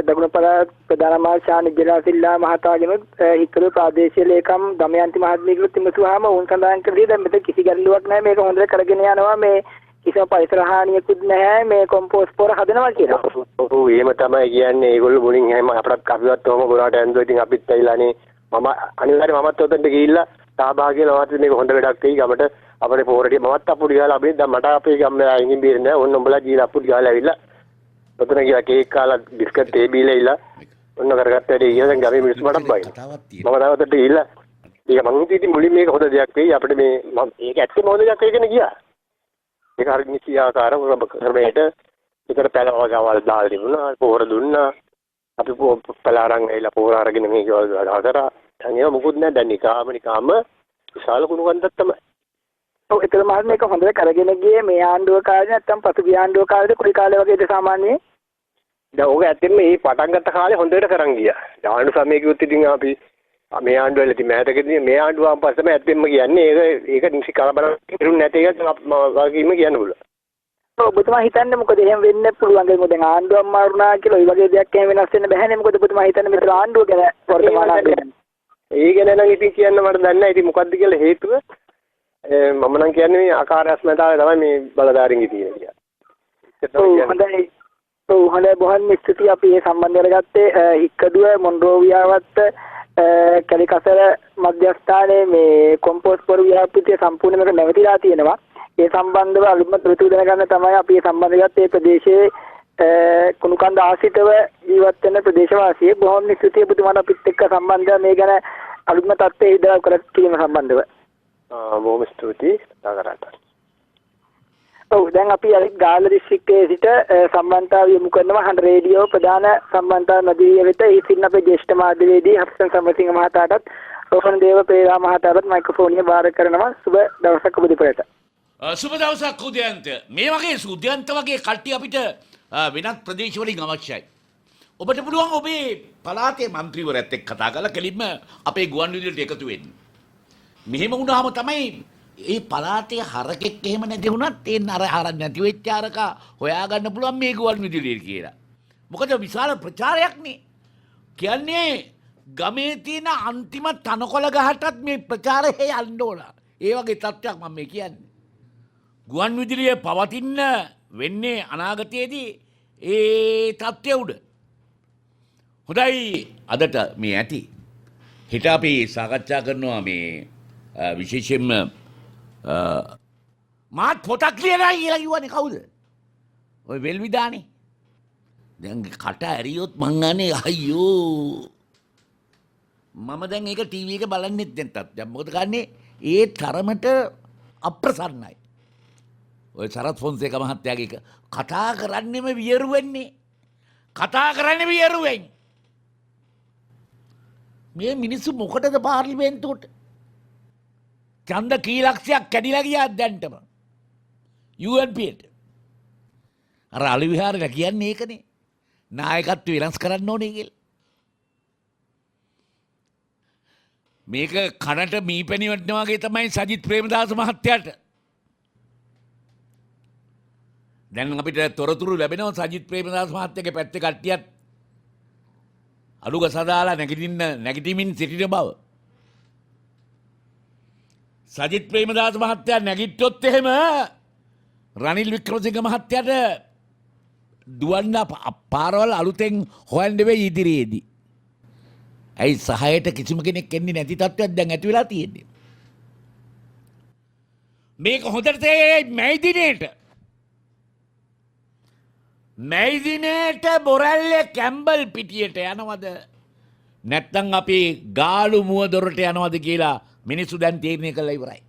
දකුණු පළාත් ප්‍රධාන අමාත්‍ය ශාන් ජිරාසිල්ලා මහතාගෙනුත් හික්කඩුව ප්‍රාදේශීය ලේකම් දමයන්ති මහත්මියගෙනුත් විමසුවාම වුන් සඳහන් කළේ දැන් මෙතන කිසි ගැටලුවක් නැහැ මේක හොඳට කරගෙන යනවා මේ කිසිම පරිසර හානියකුත් නැහැ මේ කොම්පෝස්ට් පොර හදනවා කියලා. ඔව් එහෙම තමයි කියන්නේ. ඒගොල්ලෝ මුලින් එහෙම අපරත් කපිවත් ඔහම ගොඩාට ඇන්දුවා. ඉතින් අපිත් ඇවිල්ලානේ මම අනිවාර්යයෙන් මමත් ඔතනට ගිහිල්ලා සහභාගී වෙනවා. මේක හොඳ වැඩක් වෙයි ගමට අපේ පොරේදී මමත් අපුඩි ගාලා අපි දැන් මට අපේ ගම්මේ අයින් බීරේ නෑ. ඕන්න උඹලා ගිහලා අපුඩි ගාලා ඇවිල්ලා ඔතන ගියා කේක් කාලා බිස්කට් තේ බීලා ඉලා ඔන්න කරගත්ත වැඩේ කියලා දැන් ගමේ මිනිස්සු මටත් බයි. මම තාවතට ගිහිල්ලා ඒක මං හිතුවේ මුලින් මේක හොඳ දෙයක් වෙයි අපිට මේ මේක ඇත්තම හොඳ දෙයක් වෙයි කියන ගියා. ඒක හරි නිසි ආකාරව ක්‍රමයට ඒකට පැලවගවල් දාලා තිබුණා. පොහොර දුන්නා. අපි පැල අරන් ඇවිල්ලා පොහොර අරගෙන මේක හදලා දැන් ඒක මොකුත් නෑ. දැන් නිකාම විශාල කුණු කන්දක් තමයි. ඔව් ඒතර මහත් මේක හොඳට කරගෙන ගියේ මේ ආණ්ඩුව කාලේ නැත්තම් පසුගිය ආණ්ඩුව කාලේද කොයි කාලේ වගේද සාමාන්‍යයෙන්? දැන් ඕක ඇත්තෙන්ම මේ පටන් ගත්ත කාලේ හොඳට කරන් ගියා. ආණ්ඩු සමයකෙත් ඉතින් අපි මේ ආණ්ඩුවල ඉතින් මෑතකදී මේ ආණ්ඩුව පස්සම ඇත්තෙන්ම කියන්නේ ඒක නිසි කලබල කරුන්නේ නැති එක වගේම කියන්න පුළුවන්. ඔව් ඔබතුමා හිතන්නේ මොකද එහෙම වෙන්න පුළුවන් මොකද දැන් ආණ්ඩුවක් මාරුණා කියලා ওই වගේ දෙයක් එහෙම වෙනස් වෙන්න බෑනේ. මොකද ඔබතුමා හිතන්නේ මෙතන ආණ්ඩුව ගැන වර්තමාන ආණ්ඩුව. ඒ ගැන නම් ඉතින් කියන්න මට දන්නේ නැහැ. ඉතින් මොකද්ද කියලා හේතුව මම නම් කියන්නේ මේ ආකාරයස්මතාවය තමයි මේ බලධාරීන්ගේ තියෙන කියලා. ඔව් හොඳයි. ඔව් හොඳයි බොහොම ස්තුතියි අපි මේ සම්බන්ධ කරගත්තේ හික්කඩුව මොන්රෝවියාවත් කැලිකසර මධ්‍යස්ථානයේ මේ කොම්පෝස්ට් පොර ව්‍යාපෘතිය සම්පූර්ණයෙන්ම නැවතිලා තියෙනවා. ඒ සම්බන්ධව අලුත්ම තොරතුරු දැනගන්න තමයි අපි මේ සම්බන්ධ කරගත්තේ ප්‍රදේශයේ කුණුකන්ද ආශ්‍රිතව ජීවත් වෙන ප්‍රදේශවාසී බොහොම ස්තුතියි ඔබතුමාට අපිත් එක්ක සම්බන්ධව මේ ගැන අලුත්ම තත්ත්වයේ ඉදලා කර කීම සම්බන්ධව. බොහොම ස්තුතියි තාකරට. ඔව් දැන් අපි අනිත් ගාල්ල දිස්ත්‍රික්කයේ සිට සම්බන්ධතාව යොමු කරනවා හඬ රේඩියෝ ප්‍රධාන සම්බන්ධතාව නදිරිය වෙත ඒ සිටින අපේ ජ්‍යෙෂ්ඨ මාධ්‍යවේදී හර්ෂන් සමරසිංහ මහතාටත් රෝහණ දේව පෙරේරා මහතාටත් මයික්‍රොෆෝනිය බාර කරනවා. සුබ දවසක් ඔබ දෙපළට. සුබ දවසක් උදයන්ත. මේ වගේ සුදයන්ත වගේ කට්ටිය අපිට වෙනත් ප්‍රදේශවලින් අවශ්‍යයි. ඔබට පුළුවන් ඔබේ පළාතේ മന്ത്രിවරයාත් එක්ක කතා කරලා කෙලින්ම අපේ ගුවන් විදුලියට එකතු වෙන්න. මෙහෙම වුණාම තමයි ඒ පළාතේ හරකෙක් එහෙම නැති වුණත් ඒ අර හරක් නැති වෙච්ච හරක හොයාගන්න පුළුවන් මේ ගුවන් විදුලියට කියලා. මොකද විශාල ප්‍රචාරයක් නේ. කියන්නේ ගමේ තියෙන අන්තිම තනකොළ ගහටත් මේ ප්‍රචාරය යන්න ඕන. ඒ වගේ තත්ත්වයක් මම මේ කියන්නේ. ගුවන් විදුලිය පවතින්න වෙන්නේ අනාගතයේදී ඒ තත්ත්වය උඩ. හොඳයි අදට මේ ඇති. හිට අපි සාකච්ඡා කරනවා මේ විශේෂයෙන්ම මාත් පොතක් ලියලා කියලා කිව්වනේ කවුද? ඔය වෙල්විදානේ. දැන් කට ඇරියොත් මං අනේ අයියෝ. මම දැන් ඒක ටීවී එක බලන්නෙත් නැත්තත්. දැන් මොකද කරන්නේ? ඒ තරමට අප්‍රසන්නයි. ඔය සරත් ෆොන්සේක මහත්තයාගේ කතා කරන්නෙම වියරුවෙන්නේ. කතා කරන්නේ වියරුවෙන්. මේ මිනිස්සු මොකටද පාර්ලිමේන්තුවට? ඡන්ද කීලක්ෂයක් කැඩිලා ගියා දැන්ටම. UNPට. අර අලි විහාරේ කියන්නේ ඒකනේ. නායකත්වය වෙනස් කරන්න ඕනේ කියලා. මේක කනට මීපැණි වටනවා වගේ තමයි සජිත් ප්‍රේමදාස මහත්තයාට. දැන් අපිට තොරතුරු ලැබෙනවා සජිත් ප්‍රේමදාස මහත්තයාගේ පැත්තේ කට්ටියත් අලුග සදාලා නැගිටිමින් සිටින බව. සජිත් ප්‍රේමදාස මහත්තයා නැගිට්ටොත් එහෙම රනිල් වික්‍රමසිංහ මහත්තයාට දුවන්න පාරවල් අලුතෙන් හොයන්න වෙයි ඉදිරියේදී. ඇයි සහයට කිසිම කෙනෙක් එන්නේ නැති තත්ත්වයක් දැන් ඇති වෙලා තියෙන්නේ. මේක හොඳට තේ මැයිදිනේට බොරැල්ලේ කැම්බල් පිටියට යනවද නැත්නම් අපි ගාලු මුව දොරට යනවද කියලා මිනිස්සු දැන් තීරණය කළා ඉවරයි.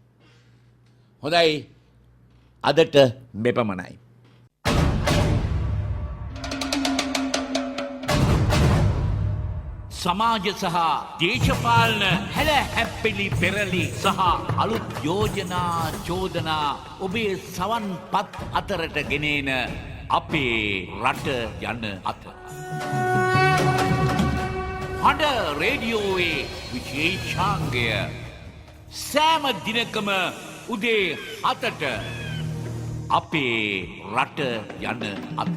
හොඳයි අදට මෙපමණයි. සමාජ සහ දේශපාලන හැල හැප්පිලි පෙරලි සහ අලුත් යෝජනා චෝදනා ඔබේ සවන් පත් අතරට ගෙනේන අපේ රට යන අත. හඬ රේඩියෝයේ විශේෂාංගය සෑම දිනකම උදේ 7ට අපේ රට යන අත.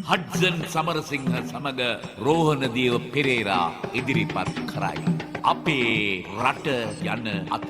හඩ්සන් සමරසිංහ සමග රෝහණදේව පෙරේරා ඉදිරිපත් කරයි. අපේ රට යන අත.